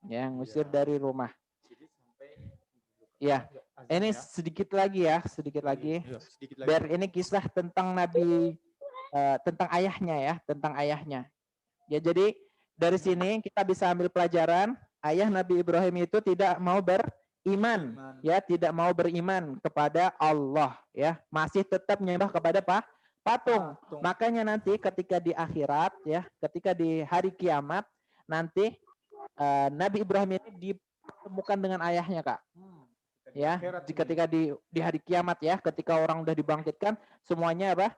Ya, ngusir dari rumah. Ya, ini sedikit lagi ya, sedikit lagi. Biar ini kisah tentang Nabi, tentang ayahnya ya, tentang ayahnya. Ya, jadi dari sini kita bisa ambil pelajaran, ayah Nabi Ibrahim itu tidak mau beriman, ya, tidak mau beriman kepada Allah, ya, masih tetap menyembah kepada patung. Makanya nanti ketika di akhirat, ya, ketika di hari kiamat, nanti Nabi Ibrahim ini dipertemukan dengan ayahnya, Kak. Ya, ketika di hari kiamat ya, ketika orang udah dibangkitkan, semuanya apa?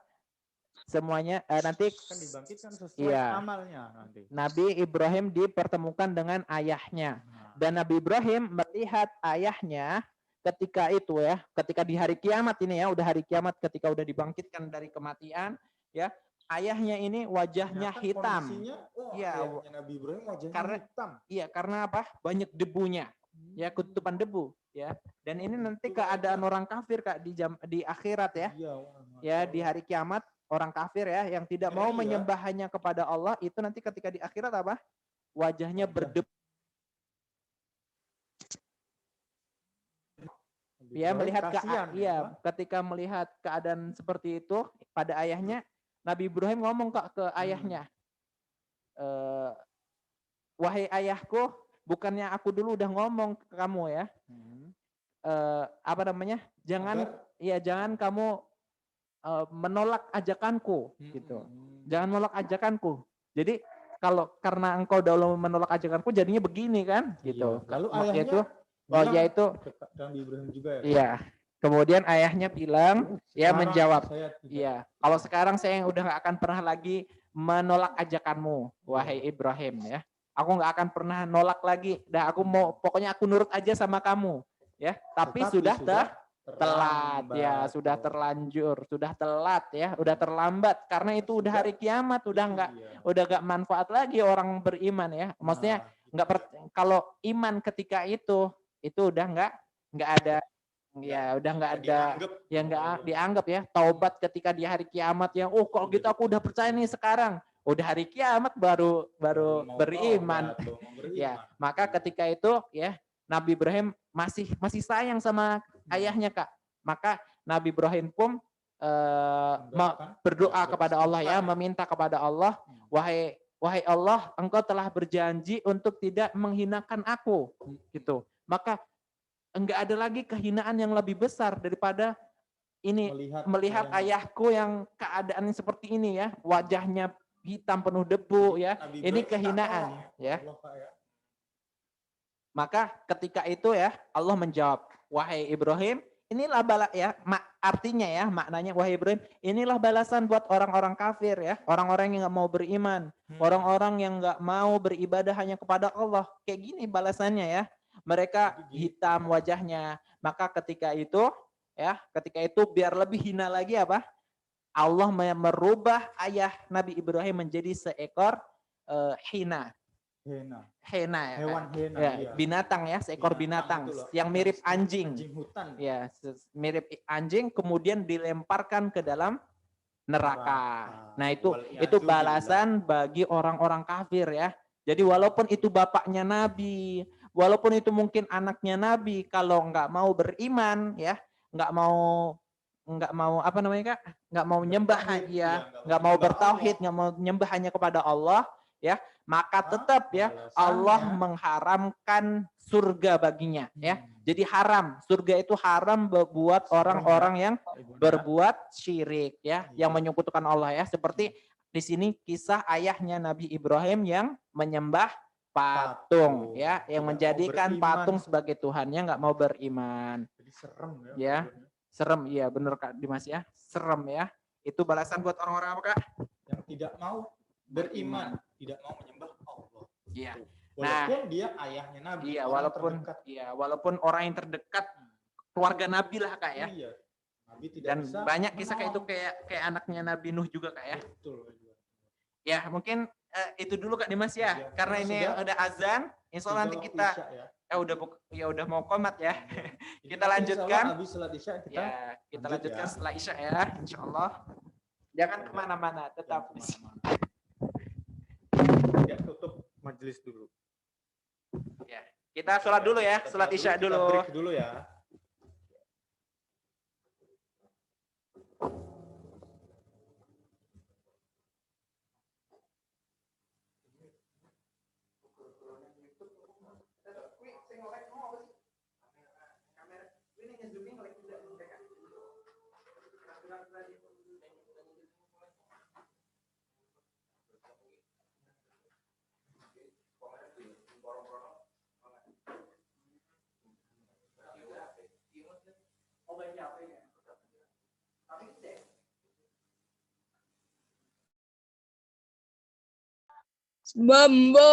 Semuanya nanti akan dibangkitkan sesuai amalnya nanti. Nabi Ibrahim dipertemukan dengan ayahnya. Dan Nabi Ibrahim melihat ayahnya ketika itu ya, ketika di hari kiamat ini ya, udah hari kiamat ketika udah dibangkitkan dari kematian, ya, ayahnya ini wajahnya hitam. Iya, Nabi Ibrahim wajahnya karena hitam. Iya, karena apa? Banyak debunya. Ya, kutupan debu ya. Dan ini nanti keadaan orang kafir Kak di akhirat ya. Ya, di hari kiamat orang kafir ya yang tidak mau menyembah hanya kepada Allah, itu nanti ketika di akhirat apa? Wajahnya berdebu. Ya, melihat ketika melihat keadaan seperti itu pada ayahnya, Nabi Ibrahim ngomong Kak ke ayahnya, wahai ayahku, bukannya aku dulu udah ngomong ke kamu ya, apa namanya, jangan kamu menolak ajakanku gitu, jangan menolak ajakanku. Jadi kalau karena engkau dahulu menolak ajakanku jadinya begini kan gitu. Lalu ayahnya itu yaitu Nabi Ibrahim juga ya. Iya. Kemudian ayahnya bilang, menjawab, iya. Kalau sekarang saya udah nggak akan pernah lagi menolak ajakanmu, wahai Ibrahim ya. Aku nggak akan pernah nolak lagi. Dah aku mau, pokoknya aku nurut aja sama kamu, ya. Tapi sudah telat ya, sudah terlanjur, sudah telat ya, udah terlambat karena itu udah hari kiamat, udah nggak manfaat lagi orang beriman ya. Maksudnya kalau iman ketika itu udah nggak ada. Ya udah nggak ada, nggak dianggap ya. Taubat ketika di hari kiamat yang, kalau gitu aku udah percaya nih sekarang. Udah hari kiamat baru beriman. Ya, maka ketika itu ya Nabi Ibrahim masih sayang sama ayahnya Kak. Maka Nabi Ibrahim pun berdoa kepada Allah ya, meminta kepada Allah, wahai Allah, engkau telah berjanji untuk tidak menghinakan aku gitu. Maka enggak ada lagi kehinaan yang lebih besar daripada ini, melihat ayahku yang keadaan seperti ini ya, wajahnya hitam penuh debu ya, ini kehinaan ya. Maka ketika itu ya Allah menjawab, wahai Ibrahim, inilah artinya ya, maknanya wahai Ibrahim, inilah balasan buat orang-orang kafir ya, orang-orang yang nggak mau beriman, orang-orang yang nggak mau beribadah hanya kepada Allah. Kayak gini balasannya ya. Mereka hitam wajahnya. Maka ketika itu biar lebih hina lagi apa? Allah merubah ayah Nabi Ibrahim menjadi seekor hina ya, hewan hena ya, binatang ya, seekor binatang yang mirip anjing. Hutan. Ya, mirip anjing, kemudian dilemparkan ke dalam neraka. Nah, itu balasan bagi orang-orang kafir ya. Jadi walaupun itu bapaknya Nabi, walaupun itu mungkin anaknya Nabi, kalau nggak mau beriman ya, nggak mau apa namanya Kak, nggak mau nyembah ya, nggak mau bertauhid, nggak mau nyembah hanya kepada Allah ya, maka tetap ya Allah mengharamkan surga baginya ya. Jadi haram, surga itu haram buat orang-orang yang berbuat syirik ya, yang menyekutukan Allah ya. Seperti di sini kisah ayahnya Nabi Ibrahim yang menyembah patung ya, yang menjadikan patung sebagai Tuhannya, nggak mau beriman. Jadi serem ya. Serem, iya benar Kak Dimas ya, serem ya. Itu balasan buat orang-orang apa Kak? Yang tidak mau beriman, tidak mau menyembah Allah. Iya. Walaupun dia ayahnya Nabi. Iya, walaupun orang yang terdekat keluarga Nabi lah Kak ya. Iya. Nabi tidak Dan bisa banyak kisah kayak itu menolong. kayak anaknya Nabi Nuh juga Kak ya. Betul. Ya mungkin itu dulu Kak Dimas ya. Iya, Karena karena ini sudah udah azan, insya Allah nanti waktu kita Isya, ya. udah mau komat ya. Ini Kita nanti lanjutkan. insya Allah habis sholat Isya kita Ya, kita lanjut lanjutkan ya. setelah Isya ya, insya Allah. Jangan kemana-mana, tetap di sini. Ya, tutup majelis dulu. Ya, kita sholat dulu ya, Kita sholat Isya kita dulu. break dulu ya. Bambu.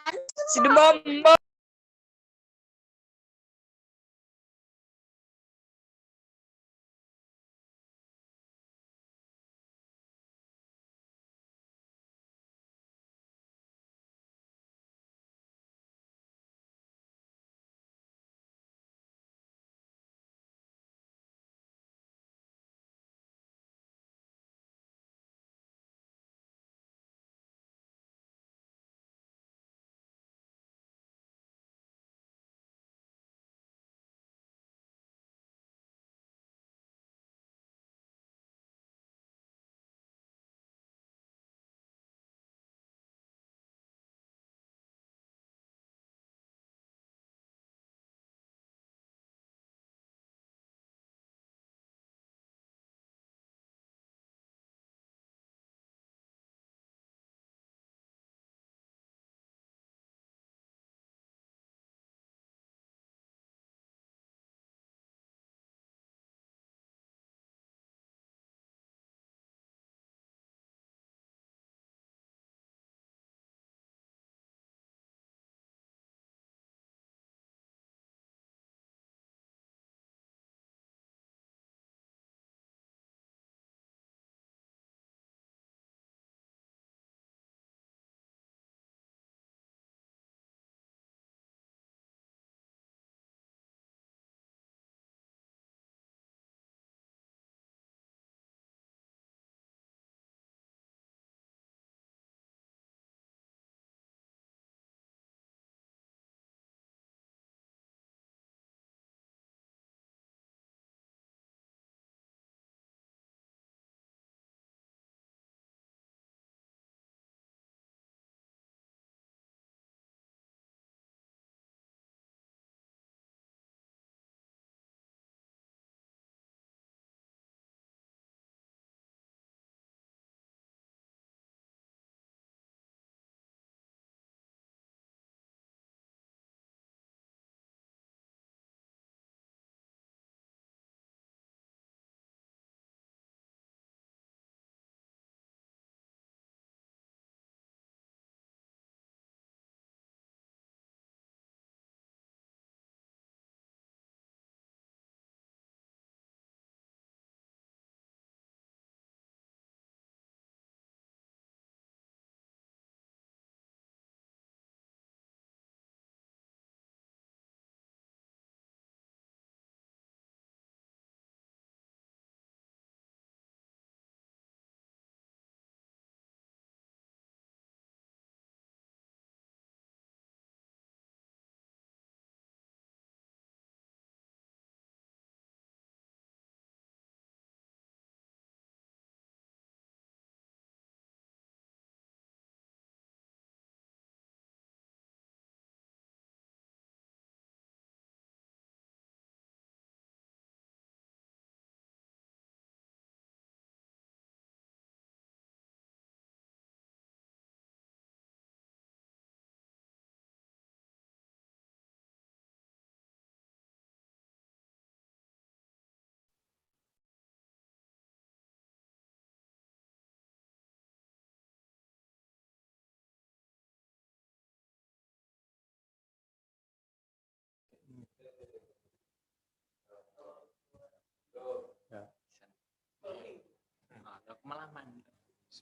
Sudah Bambo.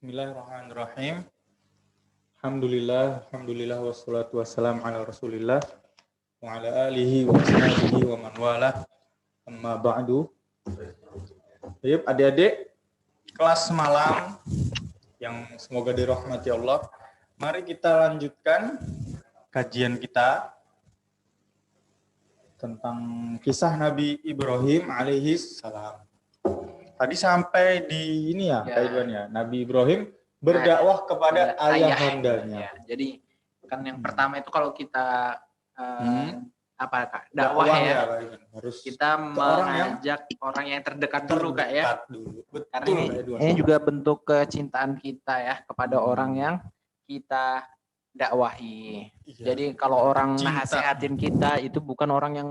Bismillahirrahmanirrahim. Alhamdulillah wassalatu wassalamu ala Rasulillah wa ala alihi wa sahbihi wa man walah. Amma ba'du. Baik, adik-adik kelas malam yang semoga dirahmati Allah. Mari kita lanjutkan kajian kita tentang kisah Nabi Ibrahim alaihi salam. Tadi sampai di ini ya, Kak Idwan ya. Nabi Ibrahim berdakwah kepada ayahandanya. Ya. Jadi kan yang pertama itu kalau kita apa Kak? Dakwah ya. Harus kita mengajak orang yang terdekat dulu Kak ya. Betul, Karena ini juga bentuk kecintaan kita ya kepada orang yang kita dakwahi. Iya. Jadi kalau orang Cinta. nasihatin kita itu bukan orang yang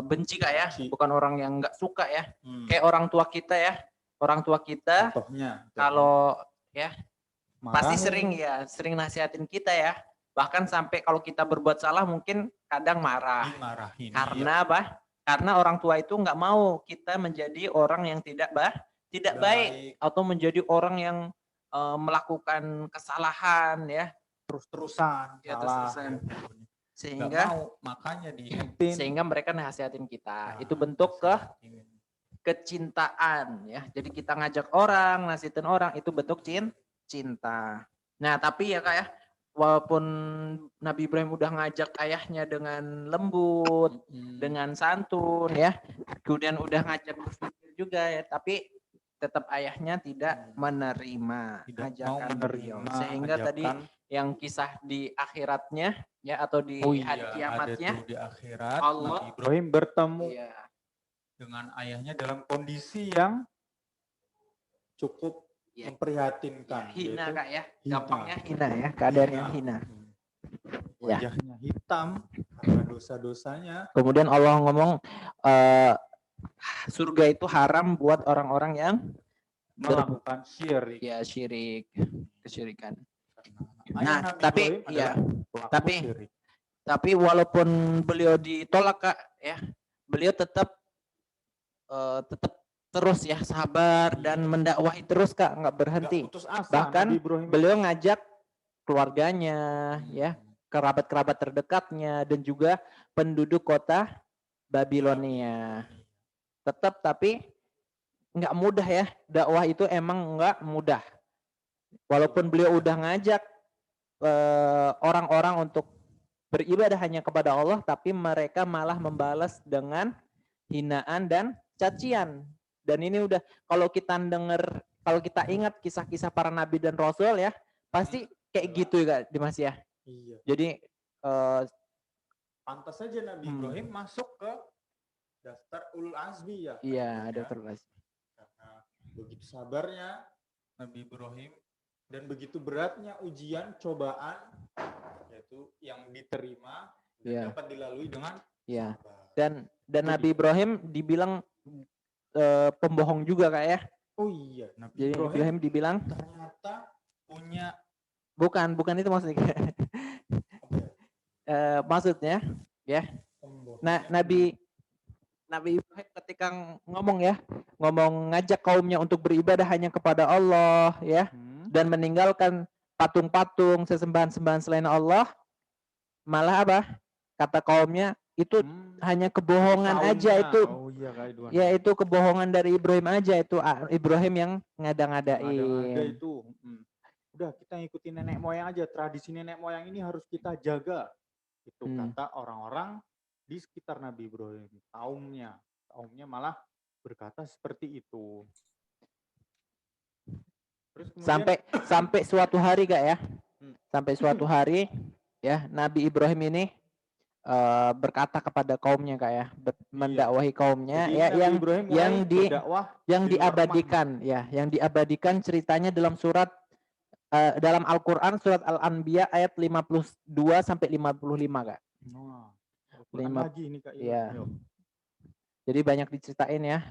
benci Kak ya, bukan orang yang nggak suka ya. Kayak orang tua kita ya. Orang tua kita contohnya kalau ya marah, pasti sering nasihatin kita ya. Bahkan sampai kalau kita berbuat salah mungkin kadang marah. Dimarahin. Karena apa? Karena orang tua itu nggak mau kita menjadi orang yang tidak baik atau menjadi orang yang melakukan kesalahan ya. Terus-terusan Ya, salah. terus-terusan. Nggak Sehingga mau, makanya sehingga mereka nasihatin kita. Nah, Itu bentuk kecintaan ya. Jadi kita ngajak orang, nasihatin orang itu bentuk cinta. Nah, tapi ya Kak ya, walaupun Nabi Ibrahim udah ngajak ayahnya dengan lembut, dengan santun ya, kemudian udah ngajak berpikir juga ya, tapi tetap ayahnya tidak menerima ajakan beliau. Sehingga tadi yang kisah di akhiratnya ya atau di hari kiamatnya di akhirat Allah Nabi Ibrahim bertemu ya, dengan ayahnya dalam kondisi yang cukup ya, memprihatinkan, hina yaitu Kak ya, hina. gampangnya hina ya, keadaan yang hina. Ya. Wajahnya hitam karena dosa-dosanya. Kemudian Allah ngomong surga itu haram buat orang-orang yang Melakukan syirik. ya syirik, kesyirikan. Ayah Nah, Nabi tapi Ibrahim ya, adalah pelaku tapi- syirik. Tapi walaupun beliau ditolak Kak ya, beliau tetap terus ya sabar dan mendakwahi terus Kak, nggak berhenti. Nggak putus asa, Bahkan Nabi Ibrahim beliau ngajak keluarganya ya, kerabat-kerabat terdekatnya dan juga penduduk kota Babilonia. Tetap tapi nggak mudah ya, dakwah itu emang nggak mudah. Walaupun beliau udah ngajak orang-orang untuk beribadah hanya kepada Allah, tapi mereka malah membalas dengan hinaan dan cacian. Dan ini udah kalau kita dengar, kalau kita ingat kisah-kisah para nabi dan rasul ya, pasti kayak gitu ya Dimas ya. Iya. Jadi Pantas saja Nabi Ibrahim masuk ke daftar ulul azmi ya. iya, ada terus. Karena begitu sabarnya Nabi Ibrahim dan begitu beratnya ujian cobaan, yaitu yang diterima dan dapat dilalui dengan ya. sabar. Dan Nabi Ibrahim dibilang pembohong juga Kak ya. Oh iya, Nabi Jadi Ibrahim dibilang ternyata punya bukan itu maksudnya. Maksudnya ya. Nah, Nabi Ibrahim ketika ngomong ngajak kaumnya untuk beribadah hanya kepada Allah ya, dan meninggalkan patung-patung sesembahan-sembahan selain Allah, malah apa? Kata kaumnya itu hanya kebohongan aja itu. Oh iya Kak Ridwan. Ya itu kebohongan dari Ibrahim aja, itu Ibrahim yang ngada-ngadain. Ngada-ngada itu. Udah kita ngikutin nenek moyang aja, tradisi nenek moyang ini harus kita jaga. Itu kata orang-orang di sekitar Nabi Ibrahim. Kaumnya malah berkata seperti itu. Terus kemudian, sampai suatu hari Kak ya. Sampai suatu hari ya Nabi Ibrahim ini berkata kepada kaumnya Kak ya, mendakwahi kaumnya. jadi Ya Nabi Ibrahim yang diabadikan ya, yang diabadikan ceritanya dalam surat dalam Al-Qur'an surat Al-Anbiya ayat 52 sampai 55 Kak. Lagi ini Kak. Iya. Jadi banyak diceritain ya.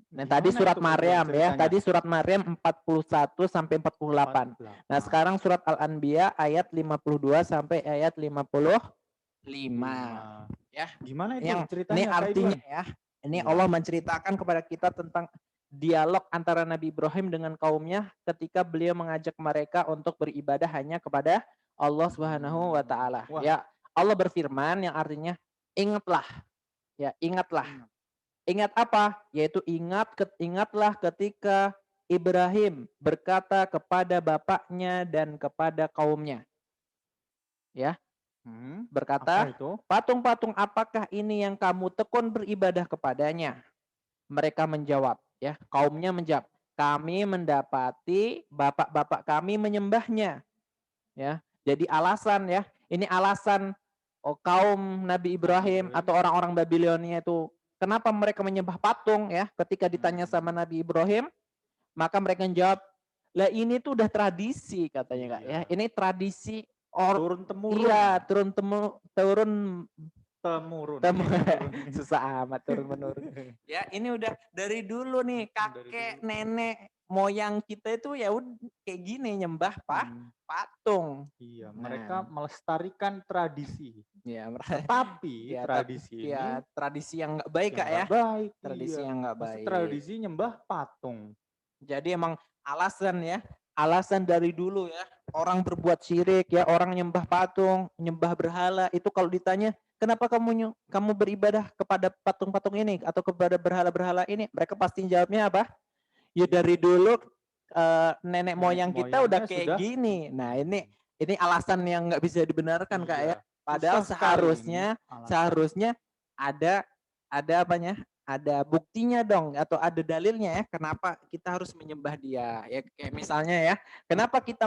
Nah, tadi surat Maryam ya, tadi surat Maryam 41 sampai 48. Nah, sekarang surat Al-Anbiya ayat 52 sampai ayat 55. Ya. Gimana itu yang ceritanya? Ini artinya ya. Ini Allah menceritakan kepada kita tentang dialog antara Nabi Ibrahim dengan kaumnya ketika beliau mengajak mereka untuk beribadah hanya kepada Allah Subhanahu wa taala. Ya, Allah berfirman yang artinya ingatlah. Ya, ingatlah. Ingat apa? Yaitu ingatlah ketika Ibrahim berkata kepada bapaknya dan kepada kaumnya. Ya. Berkata, patung-patung apakah ini yang kamu tekun beribadah kepadanya? Mereka menjawab, ya, kaumnya menjawab, kami mendapati bapak-bapak kami menyembahnya. Ya. Jadi alasan ya, ini alasan kaum Nabi Ibrahim atau orang-orang Babilonia itu kenapa mereka menyembah patung ya? Ketika ditanya sama Nabi Ibrahim, maka mereka menjawab, lah ini tuh udah tradisi katanya Kak ya. Ini tradisi turun temurun. Iya, turun temurun. Susah amat turun menurun. Ya, ini udah dari dulu nih kakek nenek moyang kita itu ya udah kayak gini nyembah patung. Iya, Nah. mereka melestarikan tradisi. Ya, Tetapi ya, tradisi ini ya tradisi yang nggak baik yang Kak ya. nggak baik. Tradisi Iya. yang nggak Maksud baik. tradisi nyembah patung. Jadi emang alasan ya, alasan dari dulu ya, orang berbuat syirik ya, orang nyembah patung, nyembah berhala, itu kalau ditanya, kenapa kamu beribadah kepada patung-patung ini atau kepada berhala-berhala ini? Mereka pasti jawabnya apa? Ya dari dulu nenek moyang kita udah moyangnya kayak sudah gini. Nah, ini alasan yang nggak bisa dibenarkan Kak ya. Iya. Padahal Susah sekali ini seharusnya ada apanya? Ada buktinya dong atau ada dalilnya ya kenapa kita harus menyembah dia. Ya kayak misalnya ya, kenapa kita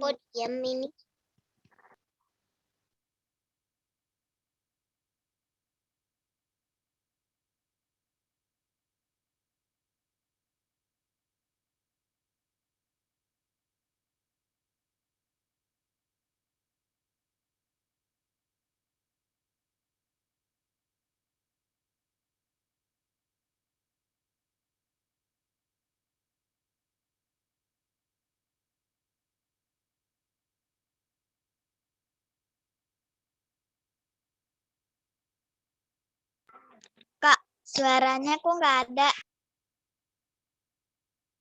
Oh, diam ini. Kak, suaranya kok nggak ada?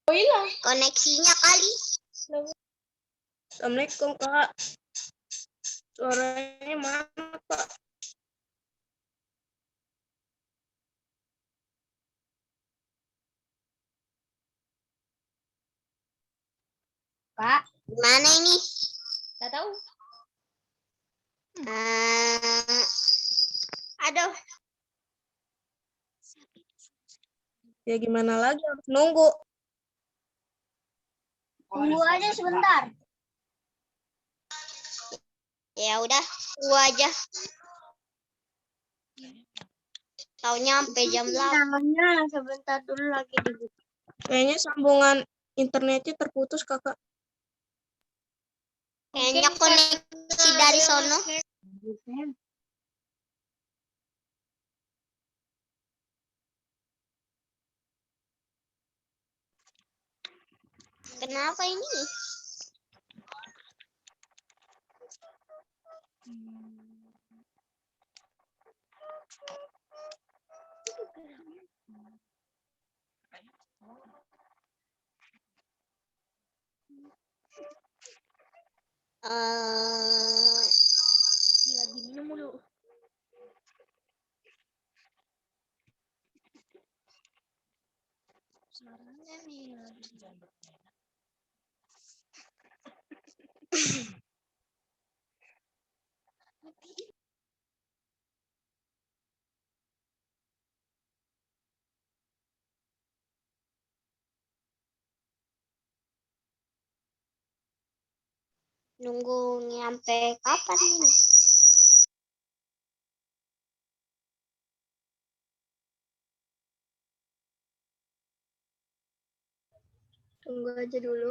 Oh hilang. Koneksinya kali. Assalamualaikum Kak. Suaranya mana Kak? Kak, gimana ini? Gak tahu. Aduh. Ya gimana lagi, harus nunggu. Tunggu aja sebentar. Ya udah, tunggu aja. Taunya sampai jam 8. Namanya sebentar dulu lagi dibuka. Kayaknya sambungan internetnya terputus Kakak. Kayaknya koneksi dari sono. Kenapa ini? Lagi minum dulu. Nunggu nyampe kapan ini? Tunggu aja dulu.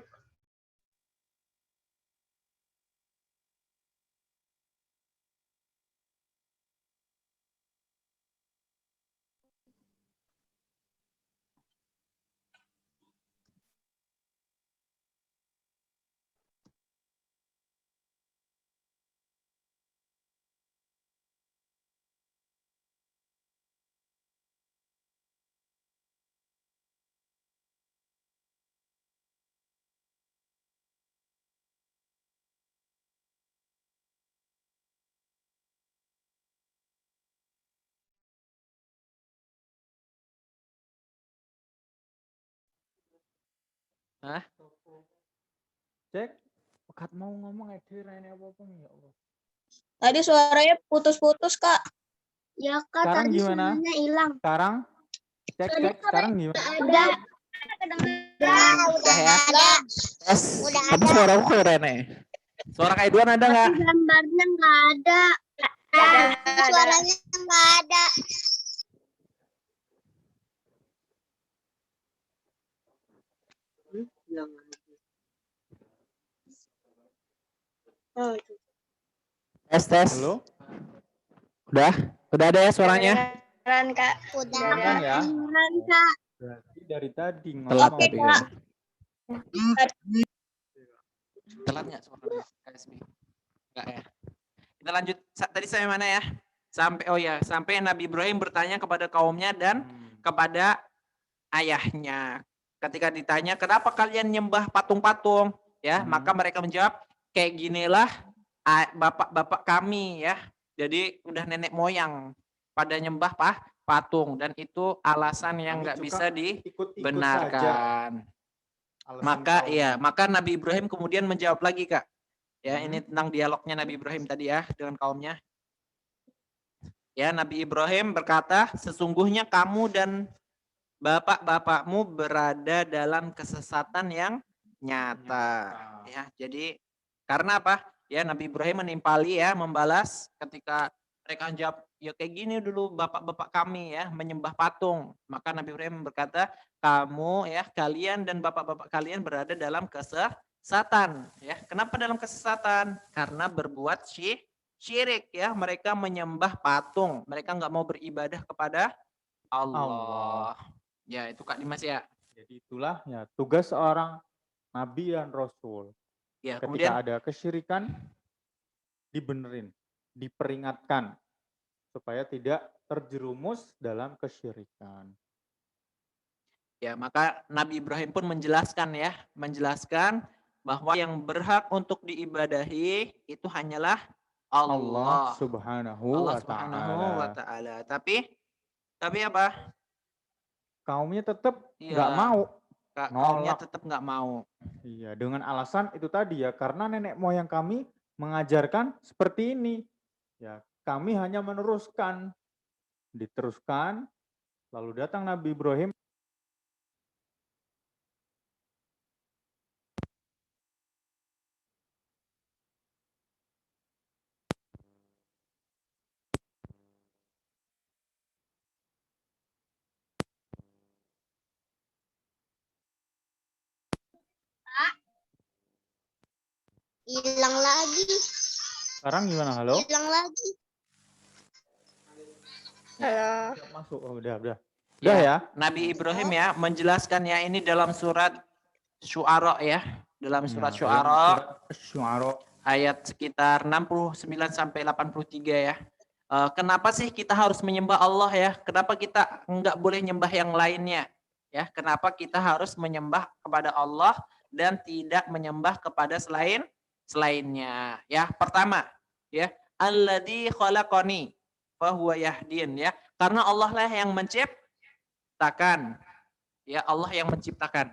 Hah? Cek, pekat mau ngomong ini apa-apa ya Allah. Tadi suaranya putus-putus Kak. Ya Kak, Sekarang tadi gimana? suaranya hilang. Sekarang Cek sekarang gimana? Udah. Udah ya. Ada. Tes. Udah Tapi ada. suara aku keren nih. Suara Kak Edwan ada nggak? Gambarnya nggak ada. Suaranya nggak ada. Tes. Halo? Udah ada ya suaranya? Kedengeran, Kak. Udah. Kedengeran ya? Kedengeran, Kak. Berarti dari tadi Telat ngomong. tapi kan. Telat nggak suaranya? KSB? Nggak ya. Kita lanjut. Tadi sampai mana ya? Sampai Nabi Ibrahim bertanya kepada kaumnya dan kepada ayahnya. Ketika ditanya, kenapa kalian nyembah patung-patung? Ya, maka mereka menjawab, kayak ginilah bapak-bapak kami ya. Jadi udah nenek moyang pada nyembah patung dan itu alasan yang nggak bisa dibenarkan. Maka Nabi Ibrahim kemudian menjawab lagi, Kak. Ya, ini tentang dialognya Nabi Ibrahim tadi ya dengan kaumnya. Ya, Nabi Ibrahim berkata, sesungguhnya kamu dan bapak-bapakmu berada dalam kesesatan yang nyata. Ya, jadi karena apa? Ya, Nabi Ibrahim menimpali ya, membalas ketika mereka jawab, ya kayak gini dulu bapak-bapak kami ya, menyembah patung. Maka Nabi Ibrahim berkata, kamu ya, kalian dan bapak-bapak kalian berada dalam kesesatan. Ya, kenapa dalam kesesatan? Karena berbuat syirik ya, mereka menyembah patung. Mereka nggak mau beribadah kepada Allah. Ya, itu Kak Dimas ya. Jadi itulah ya tugas seorang nabi dan rasul. Ya, Ketika kemudian ada kesyirikan dibenerin, diperingatkan supaya tidak terjerumus dalam kesyirikan. ya, maka Nabi Ibrahim pun menjelaskan bahwa yang berhak untuk diibadahi itu hanyalah Allah Subhanahu wa Ta'ala. Tapi apa? Kaumnya tetap Iya, nggak mau. kaumnya tetap nggak mau. Iya, dengan alasan itu tadi ya, karena nenek moyang kami mengajarkan seperti ini. Ya, kami hanya meneruskan, diteruskan, lalu datang Nabi Ibrahim. Hilang lagi. Sekarang gimana? Halo? Hilang lagi. Halo. Masuk. Oh, udah. Udah Ya, ya? Nabi Ibrahim ya menjelaskan ya ini dalam surat Syu'ara ya. Dalam surat Syu'ara ayat sekitar 69 sampai 83 ya. Kenapa sih kita harus menyembah Allah ya? Kenapa kita enggak boleh nyembah yang lainnya? Ya, kenapa kita harus menyembah kepada Allah dan tidak menyembah kepada selainnya? Ya, pertama, ya, alladzi khalaqani fa huwa yahdin ya. Karena Allah lah yang menciptakan. Ya, Allah yang menciptakan.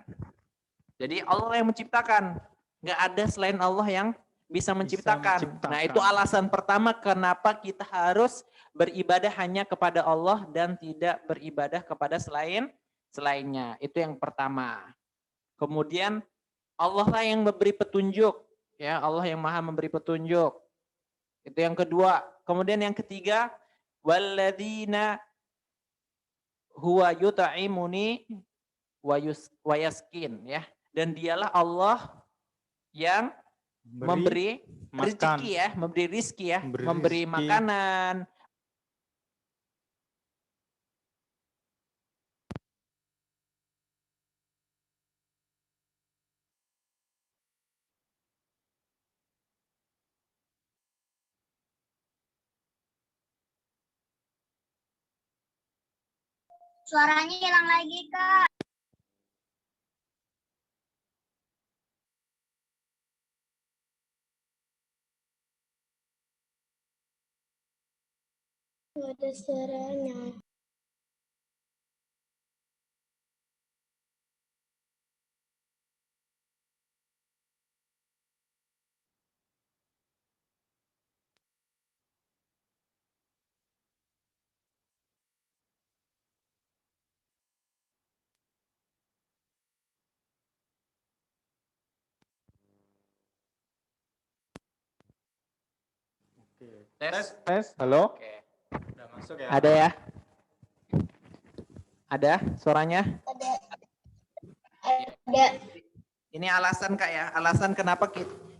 Jadi Allah yang menciptakan. Enggak ada selain Allah yang bisa menciptakan. Nah, itu alasan pertama kenapa kita harus beribadah hanya kepada Allah dan tidak beribadah kepada selainnya. Itu yang pertama. Kemudian Allah lah yang memberi petunjuk. Ya, Allah yang Maha memberi petunjuk. Itu yang kedua. Kemudian yang ketiga, walladzina huwa yut'imuni wa yaskin ya. Dan dialah Allah yang memberi rezeki ya, memberi rizki ya, memberi makanan. Suaranya hilang lagi, Kak. Nggak ada suaranya. Tes. Halo. Oke. Udah masuk ya. Ada ya? Ada suaranya? Ada. Ini alasan Kak ya, alasan kenapa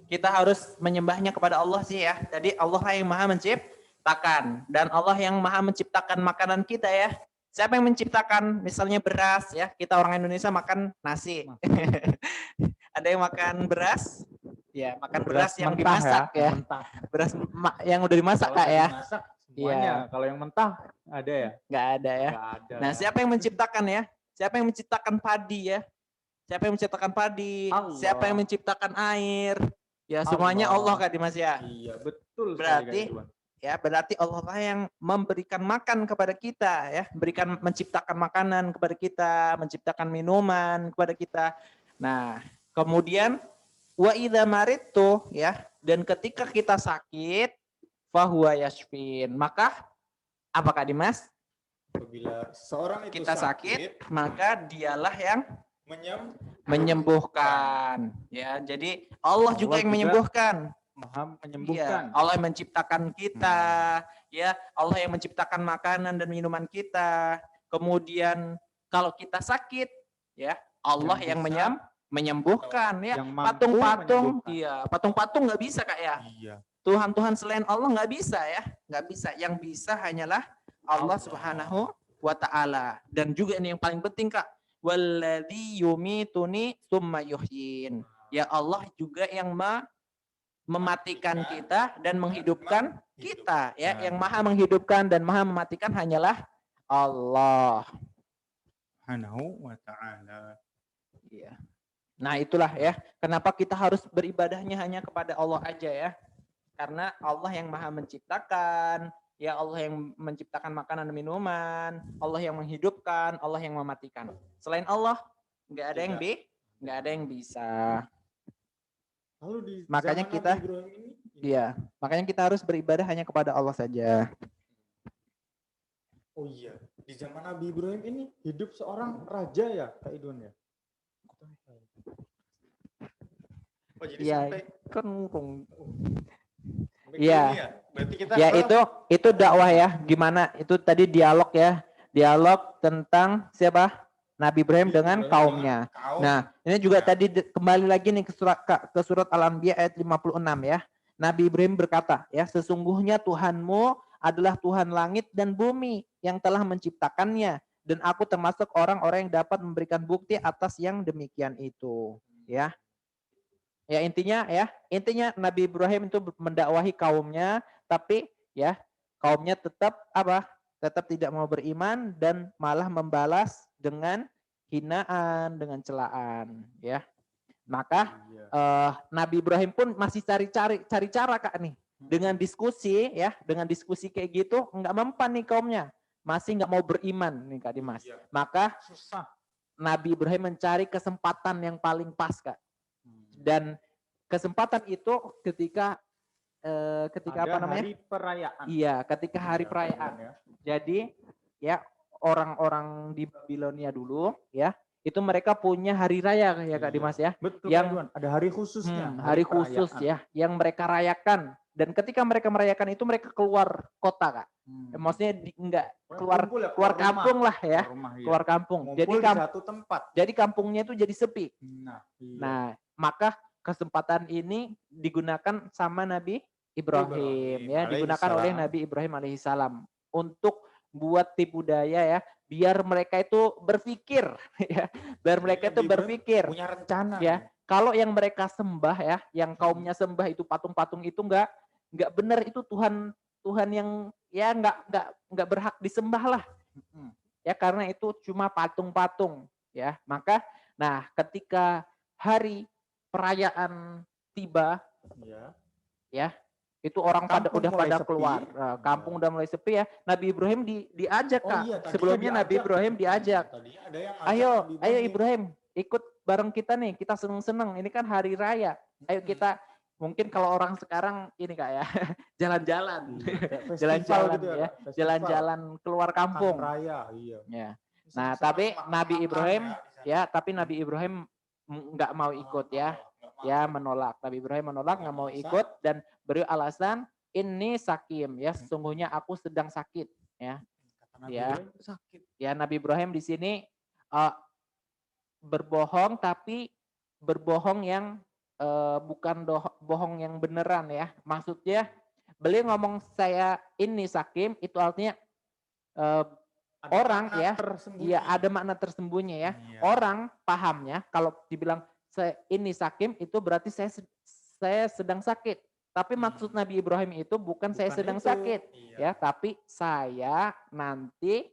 kita harus menyembahnya kepada Allah sih ya. Jadi Allah yang maha menciptakan dan Allah yang maha menciptakan makanan kita ya. Siapa yang menciptakan misalnya beras ya, kita orang Indonesia makan nasi. Ada yang makan beras? Ya, makan beras yang mentah dimasak ya. Mentah. Beras yang udah dimasak Kak ya. Dimasak semuanya. Kalau yang mentah ada ya? Nggak ada ya. Nggak ada. Nah, siapa yang menciptakan ya? Siapa yang menciptakan padi ya? Siapa yang menciptakan padi? Allah. Siapa yang menciptakan air? Ya, semuanya Allah Kak Dimas ya. Iya, betul. Berarti berarti Allah lah yang memberikan makan kepada kita ya, menciptakan makanan kepada kita, menciptakan minuman kepada kita. Nah, kemudian wa idza maridtu ya, dan ketika kita sakit fahuwa yashfin, maka apa Kak Dimas? Apabila seorang itu Kita sakit, maka dialah yang menyembuhkan ya. Jadi Allah juga yang menyembuhkan. Maha menyembuhkan. Ya, Allah yang menciptakan kita, ya Allah yang menciptakan makanan dan minuman kita. Kemudian kalau kita sakit, ya Allah yang menyembuhkan ya. Patung-patung, iya patung-patung nggak bisa Kak ya. Iya. Tuhan-Tuhan selain Allah nggak bisa ya, nggak bisa. Yang bisa hanyalah Allah Subhanahu wa Ta'ala. Dan juga ini yang paling penting Kak, walladzi yumituni tsumma yuhyin. Ya Allah juga yang mematikan kita dan menghidupkan kita ya. Yang maha menghidupkan dan maha mematikan hanyalah Allah Subhanahu wa Ta'ala. ya. Nah itulah ya kenapa kita harus beribadahnya hanya kepada Allah aja ya, karena Allah yang maha menciptakan ya, Allah yang menciptakan makanan dan minuman, Allah yang menghidupkan, Allah yang mematikan. Selain Allah nggak ada yang bisa. Lalu di Makanya kita makanya kita harus beribadah hanya kepada Allah saja. Oh iya, di zaman Nabi Ibrahim ini hidup seorang raja ya, Kak Idwan ya? Oh, jadi sampai kan ya. Berarti kita ya itu dakwah ya. Gimana itu tadi dialog ya. Dialog tentang siapa? Nabi Ibrahim dengan kaumnya. Nah, ini juga tadi kembali lagi nih ke surat Al-Anbiya ayat 56 ya. Nabi Ibrahim berkata, ya, sesungguhnya Tuhanmu adalah Tuhan langit dan bumi yang telah menciptakannya, dan aku termasuk orang-orang yang dapat memberikan bukti atas yang demikian itu, ya. Ya intinya Nabi Ibrahim itu mendakwahi kaumnya, tapi ya kaumnya tetap apa? Tetap tidak mau beriman dan malah membalas dengan hinaan, dengan celaan, ya. Maka Nabi Ibrahim pun masih cari cara Kak nih. Dengan diskusi ya, dengan diskusi kayak gitu nggak mempan nih kaumnya. Masih nggak mau beriman nih Kak Dimas. Maka susah. Nabi Ibrahim mencari kesempatan yang paling pas Kak. Dan kesempatan itu ketika apa namanya? Hari perayaan. Iya, ketika hari perayaan. Ya. Jadi ya orang-orang di Babilonia dulu ya, itu mereka punya hari raya ya Kak Dimas ya. Betul, yang ada hari khususnya. Hari khusus ya, yang mereka rayakan. Dan ketika mereka merayakan itu mereka keluar kota Kak. Maksudnya enggak keluar kampung lah ya. Keluar kampung. Jadi satu tempat. Jadi kampungnya itu jadi sepi. Nah, maka kesempatan ini digunakan sama Nabi Ibrahim ya, digunakan oleh Nabi Ibrahim alaihissalam untuk buat tipu daya ya, biar mereka itu berpikir ya, biar mereka itu berpikir punya rencana ya. Kalau yang mereka sembah ya, yang kaumnya sembah itu patung-patung itu enggak benar, itu Tuhan yang ya enggak berhak disembah lah. Ya karena itu cuma patung-patung ya. Maka nah ketika hari perayaan tiba ya itu orang udah pada keluar, kampung udah mulai sepi ya. Nabi Ibrahim diajak Kak. Sebelumnya Nabi Ibrahim diajak. Ayo Ibrahim ikut bareng kita nih, kita seneng-seneng. Ini kan hari raya. Ayo kita, mungkin kalau orang sekarang ini Kak ya, jalan-jalan. Jalan-jalan gitu ya. Jalan-jalan keluar kampung. Raya, iya. Ya. Nah, tapi Nabi Ibrahim nggak mau ikut ya. Ya menolak. Nabi Ibrahim menolak, nggak mau ikut dan beri alasan ini sakim ya, sesungguhnya aku sedang sakit ya. Kata Nabi Ya. Ibrahim itu sakit. Ya, Nabi Ibrahim di sini berbohong, tapi berbohong yang bukan bohong yang beneran ya. Maksudnya beliau ngomong saya ini sakim, itu artinya Ada orang makna ya, tersembunyi. ya ada makna tersembunyi ya. Iya. Orang pahamnya kalau dibilang saya ini sakim itu berarti saya sedang sakit. Tapi maksud Nabi Ibrahim itu bukan saya sedang itu. sakit Iya. ya, tapi saya nanti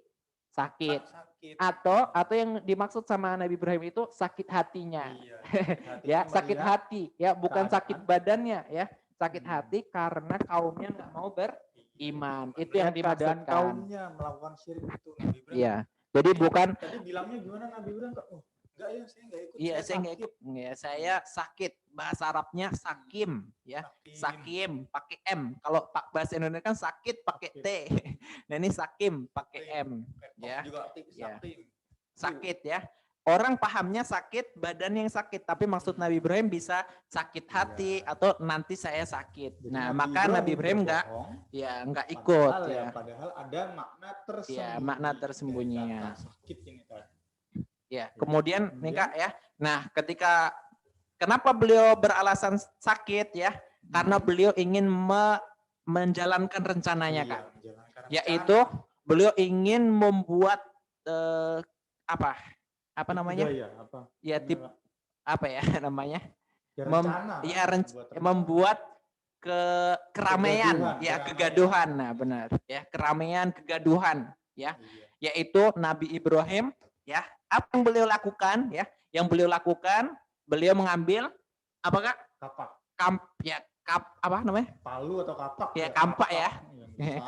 sakit. Sakit. Atau yang dimaksud sama Nabi Ibrahim itu sakit hatinya. Iya, Ya, sakit melihat hati ya, bukan keadaan. sakit badannya ya. Sakit hati karena kaumnya nggak mau beriman. Itu yang melihat keadaan dimaksudkan. kaumnya melakukan syirik itu Nabi Ibrahim. Iya. Jadi bukan Tadi bilangnya gimana Nabi Ibrahim? Oh, enggak ya, saya enggak ikut. iya, saya nggak ikut. Ya, saya sakit. Bahasa Arabnya sakim ya. Sakim pakai M. Kalau bahasa Indonesia kan sakit pakai T. Nah, ini sakim pakai M ya. Juga Ya. sakim. Sakit ya. Orang pahamnya sakit, badan yang sakit, tapi maksud Nabi Ibrahim bisa sakit hati atau nanti saya sakit. Jadi Nah, maka Nabi Ibrahim nggak ikut padahal ya. Padahal ada makna tersembunyi. Ya, makna tersembunyinya. dari kata sakit ini tadi. Ya, kemudian nih Kak ya. Nah, ketika kenapa beliau beralasan sakit ya? Karena beliau ingin menjalankan rencananya, Iya, Kak. menjalankan Yaitu beliau ingin membuat apa namanya? budaya, apa? Ya tip apa ya namanya? Ya, rencana, Membuat keramaian, kegaduhan. Nah, Iya. benar. Ya, keramaian, kegaduhan, ya. Iya. Yaitu Nabi Ibrahim, ya. Apa yang beliau lakukan, ya? Yang beliau lakukan, beliau mengambil apakah? Kapak. Apa namanya? Palu atau kapak? Ya, kampak ya.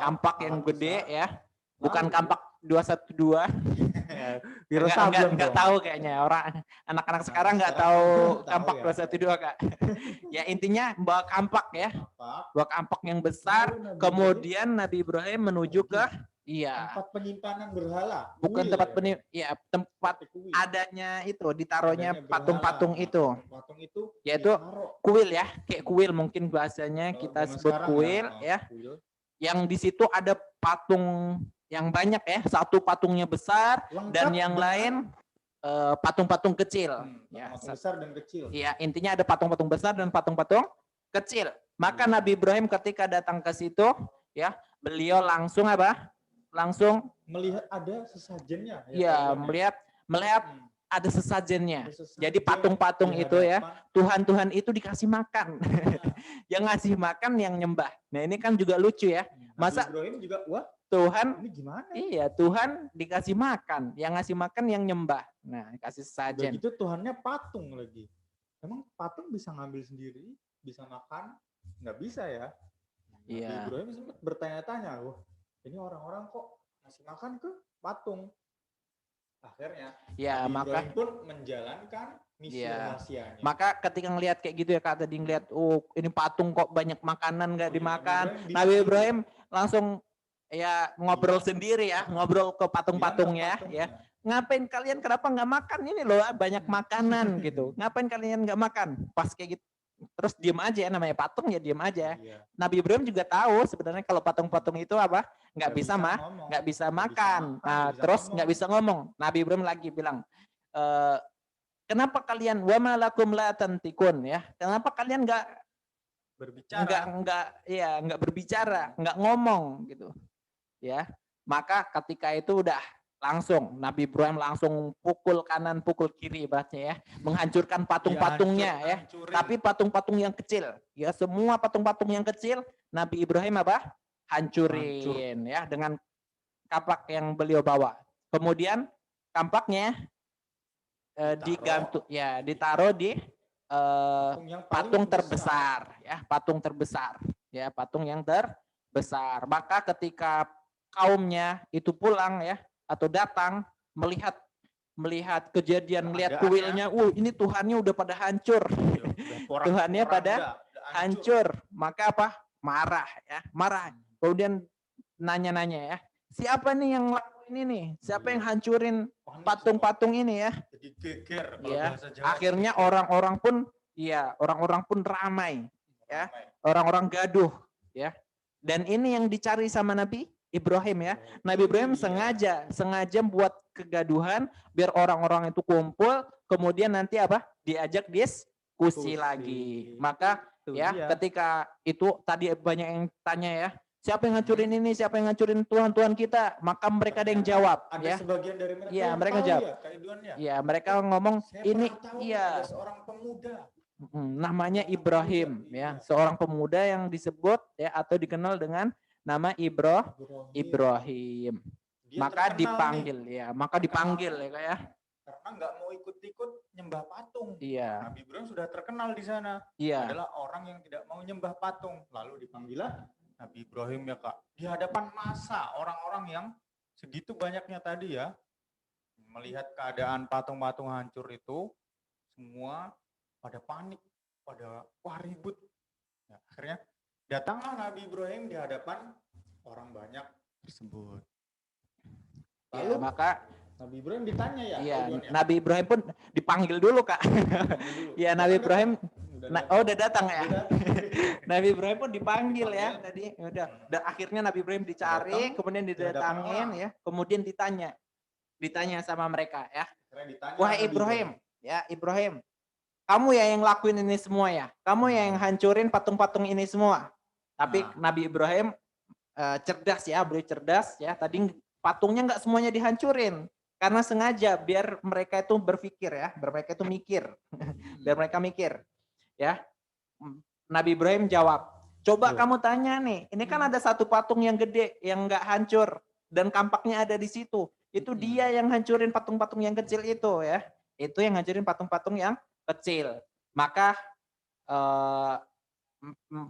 Kampak yang gede ya. Bukan kampak 212. Enggak tahu kayaknya orang anak-anak sekarang enggak tahu kampak ya. 212 Kak. Ya, intinya bawa kampak ya. Bawa kampak yang besar, kemudian Nabi Ibrahim menuju ke tempat penyimpanan berhala. Bukan tempat tempat adanya itu ditaruhnya patung-patung itu. Patung itu yaitu kuil ya, kayak kuil mungkin bahasanya kita sebut kuil ya. Yang di situ ada patung yang banyak ya, satu patungnya besar dan yang lain patung-patung kecil. Ya, patung besar dan kecil. Ya, intinya ada patung-patung besar dan patung-patung kecil. Maka Nabi Ibrahim ketika datang ke situ, ya, beliau langsung apa? Langsung melihat ada sesajennya. Ya, melihat ada sesajennya. Jadi patung-patung itu ya, Tuhan itu dikasih makan. Yang ngasih makan yang nyembah. Nah, ini kan juga lucu ya. Masa Ibrahim juga, wah, Tuhan, ini gimana? Iya, Tuhan dikasih makan, yang ngasih makan yang nyembah. Nah, kasih sajen. Begitu Tuhannya patung lagi. Emang patung bisa ngambil sendiri, bisa makan? Nggak bisa ya. Iya. Ibrahim sempat bertanya-tanya, wah, ini orang-orang kok ngasih makan ke patung. Akhirnya, ya, maka Ibrahim pun menjalankan misi rahasianya. Maka ketika ngelihat kayak gitu ya Kak, tadi ngelihat, oh ini patung kok banyak makanan nggak dimakan. Nabi Ibrahim langsung ya ngobrol sendiri ya, ngobrol ke patung-patungnya ya. Ngapain kalian kenapa nggak makan ini loh, banyak makanan gitu. Ngapain kalian nggak makan? Pas kayak gitu. Terus diem aja, namanya patung ya diem aja. Iya. Nabi Ibrahim juga tahu sebenarnya kalau patung-patung itu apa? Nggak bisa makan. Nah, terus nggak bisa ngomong. Nabi Ibrahim lagi bilang, kenapa kalian wama lakum la tantikun ya? Kenapa kalian nggak berbicara, nggak ngomong gitu. Ya, maka ketika itu udah langsung Nabi Ibrahim langsung pukul kanan pukul kiri ibaratnya ya, menghancurkan patung-patungnya ya. Tapi patung-patung yang kecil ya, semua patung-patung yang kecil Nabi Ibrahim apa? Hancurin ya dengan kapak yang beliau bawa. Kemudian kampaknya ditaruh di patung terbesar ya, patung terbesar ya, patung yang terbesar. Maka ketika kaumnya itu pulang ya atau datang melihat kejadian, melihat kuilnya, ini Tuhannya udah pada hancur. Tuhannya pada hancur. Maka apa? Marah ya, marah. Kemudian nanya-nanya ya, siapa nih yang ngelakuin ini? Siapa yang hancurin patung-patung ini ya? Jadi geger. Ya. Akhirnya orang-orang pun ramai ya. Orang-orang gaduh ya. Dan ini yang dicari sama Nabi Ibrahim ya. Nabi Ibrahim sengaja buat kegaduhan biar orang-orang itu kumpul, kemudian nanti apa? Diajak diskusi lagi. Maka Itu ya dia. ketika itu tadi banyak yang tanya ya, siapa yang ngancurin ini, siapa yang ngancurin Tuhan kita, maka mereka ada yang jawab Ada ya. sebagian dari mereka Iya, yang mereka tahu jawab. ya, Kak Ridwan ya. Ya, mereka ngomong Saya ini pernah tahu iya. ada seorang pemuda. Namanya Ibrahim ya, seorang pemuda yang disebut ya atau dikenal dengan nama Ibrahim. Dia Maka terkenal dipanggil nih, ya, maka dipanggil ya kayak. karena nggak mau ikut-ikut nyembah patung. Iya. Nabi Ibrahim sudah terkenal di sana. Iya. Adalah orang yang tidak mau nyembah patung. Lalu dipanggillah Nabi Ibrahim ya Kak. Di hadapan massa orang-orang yang segitu banyaknya tadi ya. Melihat keadaan patung-patung hancur itu, semua pada panik, pada wah ribut. Ya, akhirnya datanglah Nabi Ibrahim di hadapan orang banyak tersebut. Lalu Ya, maka Nabi Ibrahim ditanya ya. iya, Ridwan, ya? Nabi Ibrahim pun dipanggil dulu Kak. Ya Nabi Ibrahim udah datang ya. Nabi Ibrahim pun dipanggil ya tadi. Udah. Dan akhirnya Nabi Ibrahim dicari, kemudian didatangin ya, kemudian ditanya sama mereka ya. Wahai Ibrahim, ya Ibrahim, kamu ya yang lakuin ini semua ya. Kamu ya yang hancurin patung-patung ini semua. Tapi Nabi Ibrahim cerdas ya, beliau cerdas ya. Tadi patungnya nggak semuanya dihancurin. Karena sengaja biar mereka itu berpikir ya, biar mereka itu mikir. Biar mereka mikir. Ya. Nabi Ibrahim jawab, coba kamu tanya nih, ini kan ada satu patung yang gede yang nggak hancur dan kampaknya ada di situ. Itu dia yang hancurin patung-patung yang kecil itu ya. Itu yang hancurin patung-patung yang kecil. Maka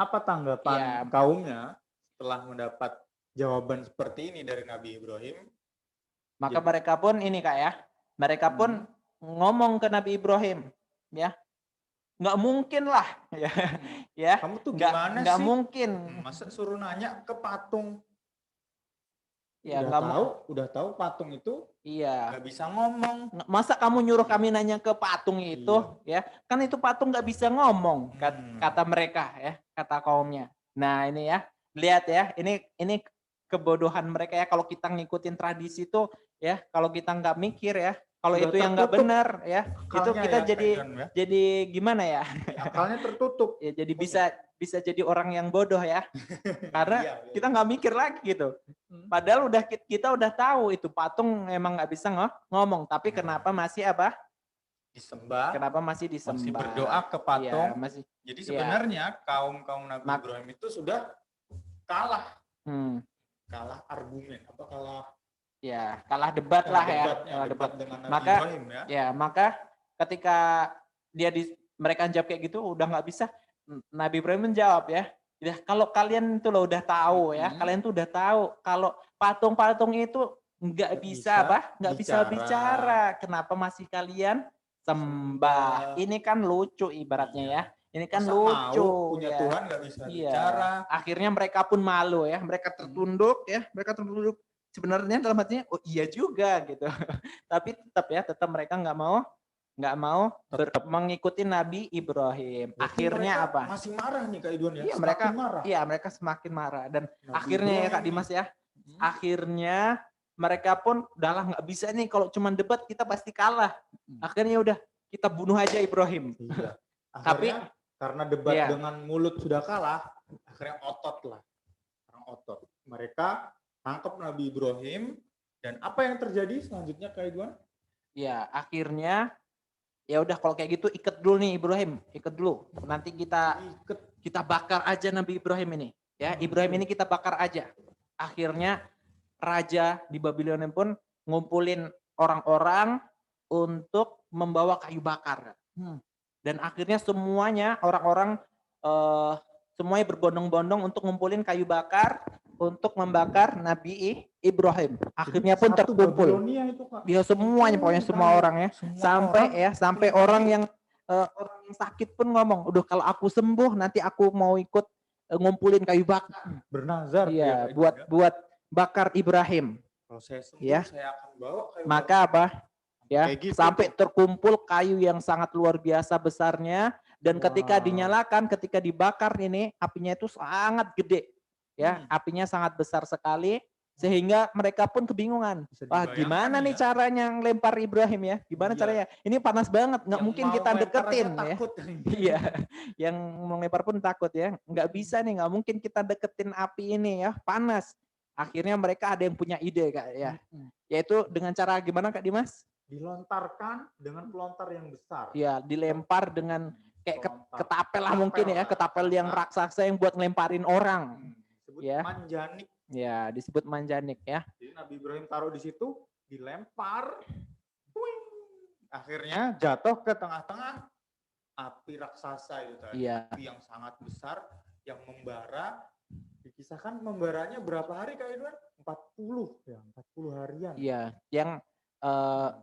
apa tanggapan kaumnya setelah mendapat jawaban seperti ini dari Nabi Ibrahim? Maka mereka pun ini Kak ya, mereka pun ngomong ke Nabi Ibrahim ya, nggak mungkin lah ya, kamu tuh gimana nggak sih? mungkin. Masa suruh nanya ke patung? Ya, udah tahu patung itu iya nggak bisa ngomong. Masa kamu nyuruh kami nanya ke patung itu ya, kan itu patung nggak bisa ngomong kata mereka ya, kata kaumnya. Nah ini ya, lihat ya, ini kebodohan mereka ya. Kalau kita ngikutin tradisi itu ya, kalau kita nggak mikir ya, kalau itu yang nggak benar ya, itu kita ya, jadi gimana ya? Akalnya tertutup. Ya jadi bisa jadi orang yang bodoh ya, karena kita nggak mikir lagi gitu. Padahal kita udah tahu itu patung emang nggak bisa ngomong, tapi kenapa masih apa? Disembah. Kenapa masih disembah? Masih berdoa ke patung. Ya, masih. Jadi sebenarnya kaum Nabi Ibrahim itu sudah kalah. Kalah argumen, apa kalah? Ya, kalah debat lah ya. Kalah debat dengan Nabi maka, Ibrahim ya. Ya, maka ketika mereka jawab kayak gitu udah nggak bisa, Nabi Ibrahim menjawab ya. Ya, kalau kalian itu loh udah tahu ya, kalian tuh udah tahu kalau patung-patung itu nggak bisa bicara. Kenapa masih kalian sembah? Ini kan lucu ibaratnya ya. Ini kan lucu. Punya ya. Tuhan nggak bisa bicara. Akhirnya mereka pun malu ya. Mereka tertunduk ya. Mereka tertunduk. Sebenarnya dalam hatinya, oh iya juga gitu. Tapi tetap mereka nggak mau mengikuti Nabi Ibrahim. Berarti akhirnya apa? Masih marah nih Kak Ridwan ya? Iya, mereka semakin marah. Dan Nabi akhirnya Ibrahim ya Kak Dimas ya, akhirnya mereka pun udahlah nggak bisa nih, kalau cuma debat kita pasti kalah. Akhirnya udah kita bunuh aja Ibrahim. Iya. Tapi karena debat dengan mulut sudah kalah, akhirnya otot. Mereka tangkap Nabi Ibrahim, dan apa yang terjadi selanjutnya Kak Ridwan? Ya, akhirnya ya udah kalau kayak gitu ikat dulu nih Ibrahim, ikat dulu. Nanti kita bakar aja Nabi Ibrahim ini. Ya, Ibrahim ini kita bakar aja. Akhirnya raja di Babilonia pun ngumpulin orang-orang untuk membawa kayu bakar. Dan akhirnya semuanya orang-orang semuanya berbondong-bondong untuk ngumpulin kayu bakar untuk membakar Nabi Ibrahim. Akhirnya pun terkumpul. Dia semuanya, pokoknya semua orang ya. Sampai orang yang sakit pun ngomong, "Udah kalau aku sembuh nanti aku mau ikut ngumpulin kayu bakar." Bernazar. Iya, buat bakar Ibrahim. Kalau saya sembuh, saya akan bawa kayu maka bakar. apa? Ya, sampai terkumpul kayu yang sangat luar biasa besarnya, dan ketika dinyalakan, ketika dibakar ini apinya itu sangat gede. ya, apinya sangat besar sekali sehingga mereka pun kebingungan. Bisa Wah, dibayangkan gimana nih ya. caranya ngelempar Ibrahim ya? Gimana Iya. caranya? Ini panas banget, nggak Yang mungkin mau kita ngelempar aja deketin ya. takut. Iya, yang melempar pun takut ya. Nggak bisa nih, nggak mungkin kita deketin api ini ya, panas. Akhirnya mereka ada yang punya ide Kak ya, yaitu dengan cara gimana Kak Dimas? Dilontarkan dengan pelontar yang besar. Ya, dilempar dengan kayak Pelontar. ketapel lah mungkin ya, ketapel yang raksasa yang buat ngelemparin orang. Disebut Ya. manjanik. Ya, disebut manjanik ya. Jadi Nabi Ibrahim taruh di situ, dilempar, tuing. Akhirnya jatuh ke tengah-tengah api raksasa itu tadi. Iya. Api yang sangat besar, yang membara. Dikisahkan membaranya berapa hari Kak Edwan? 40 ya, 40 harian. Iya, yang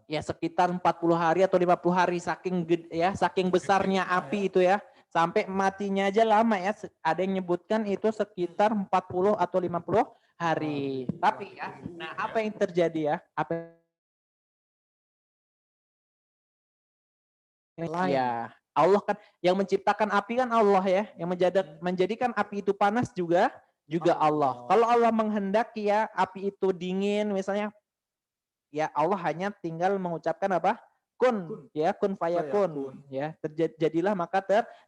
ya sekitar 40 hari atau 50 hari saking besarnya api itu ya. Sampai matinya aja lama ya. Ada yang nyebutkan itu sekitar 40 atau 50 hari. Tapi ya, nah apa yang terjadi ya? Ya, Allah kan yang menciptakan api kan Allah ya. Yang menjadikan api itu panas juga Allah. Kalau Allah menghendaki ya api itu dingin misalnya, ya Allah hanya tinggal mengucapkan apa? Kun fayakun ya, terjadilah maka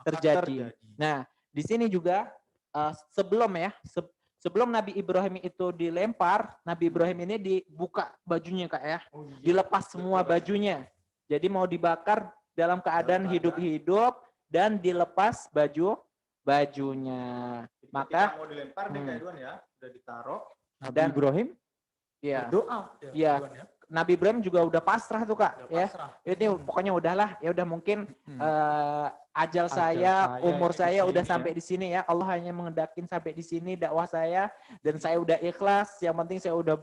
terjadi. Nah, di sini juga sebelum Nabi Ibrahim itu dilempar, Nabi Ibrahim ini dibuka bajunya Kak ya. Dilepas semua bajunya. Jadi mau dibakar dalam keadaan hidup-hidup dan dilepas bajunya. Maka mau dilempar nih Kak Edwan ya, udah ditaruh. Nabi Dan- Ibrahim ya, berdoa. Ya. Edwan ya. Nabi Ibrahim juga udah pasrah tuh Kak Udah ya. pasrah. Ini pokoknya udahlah, ya udah mungkin ajal saya, umur itu saya udah segini sampai di sini ya. Allah hanya mengendakin sampai di sini dakwah saya dan saya udah ikhlas. Yang penting saya udah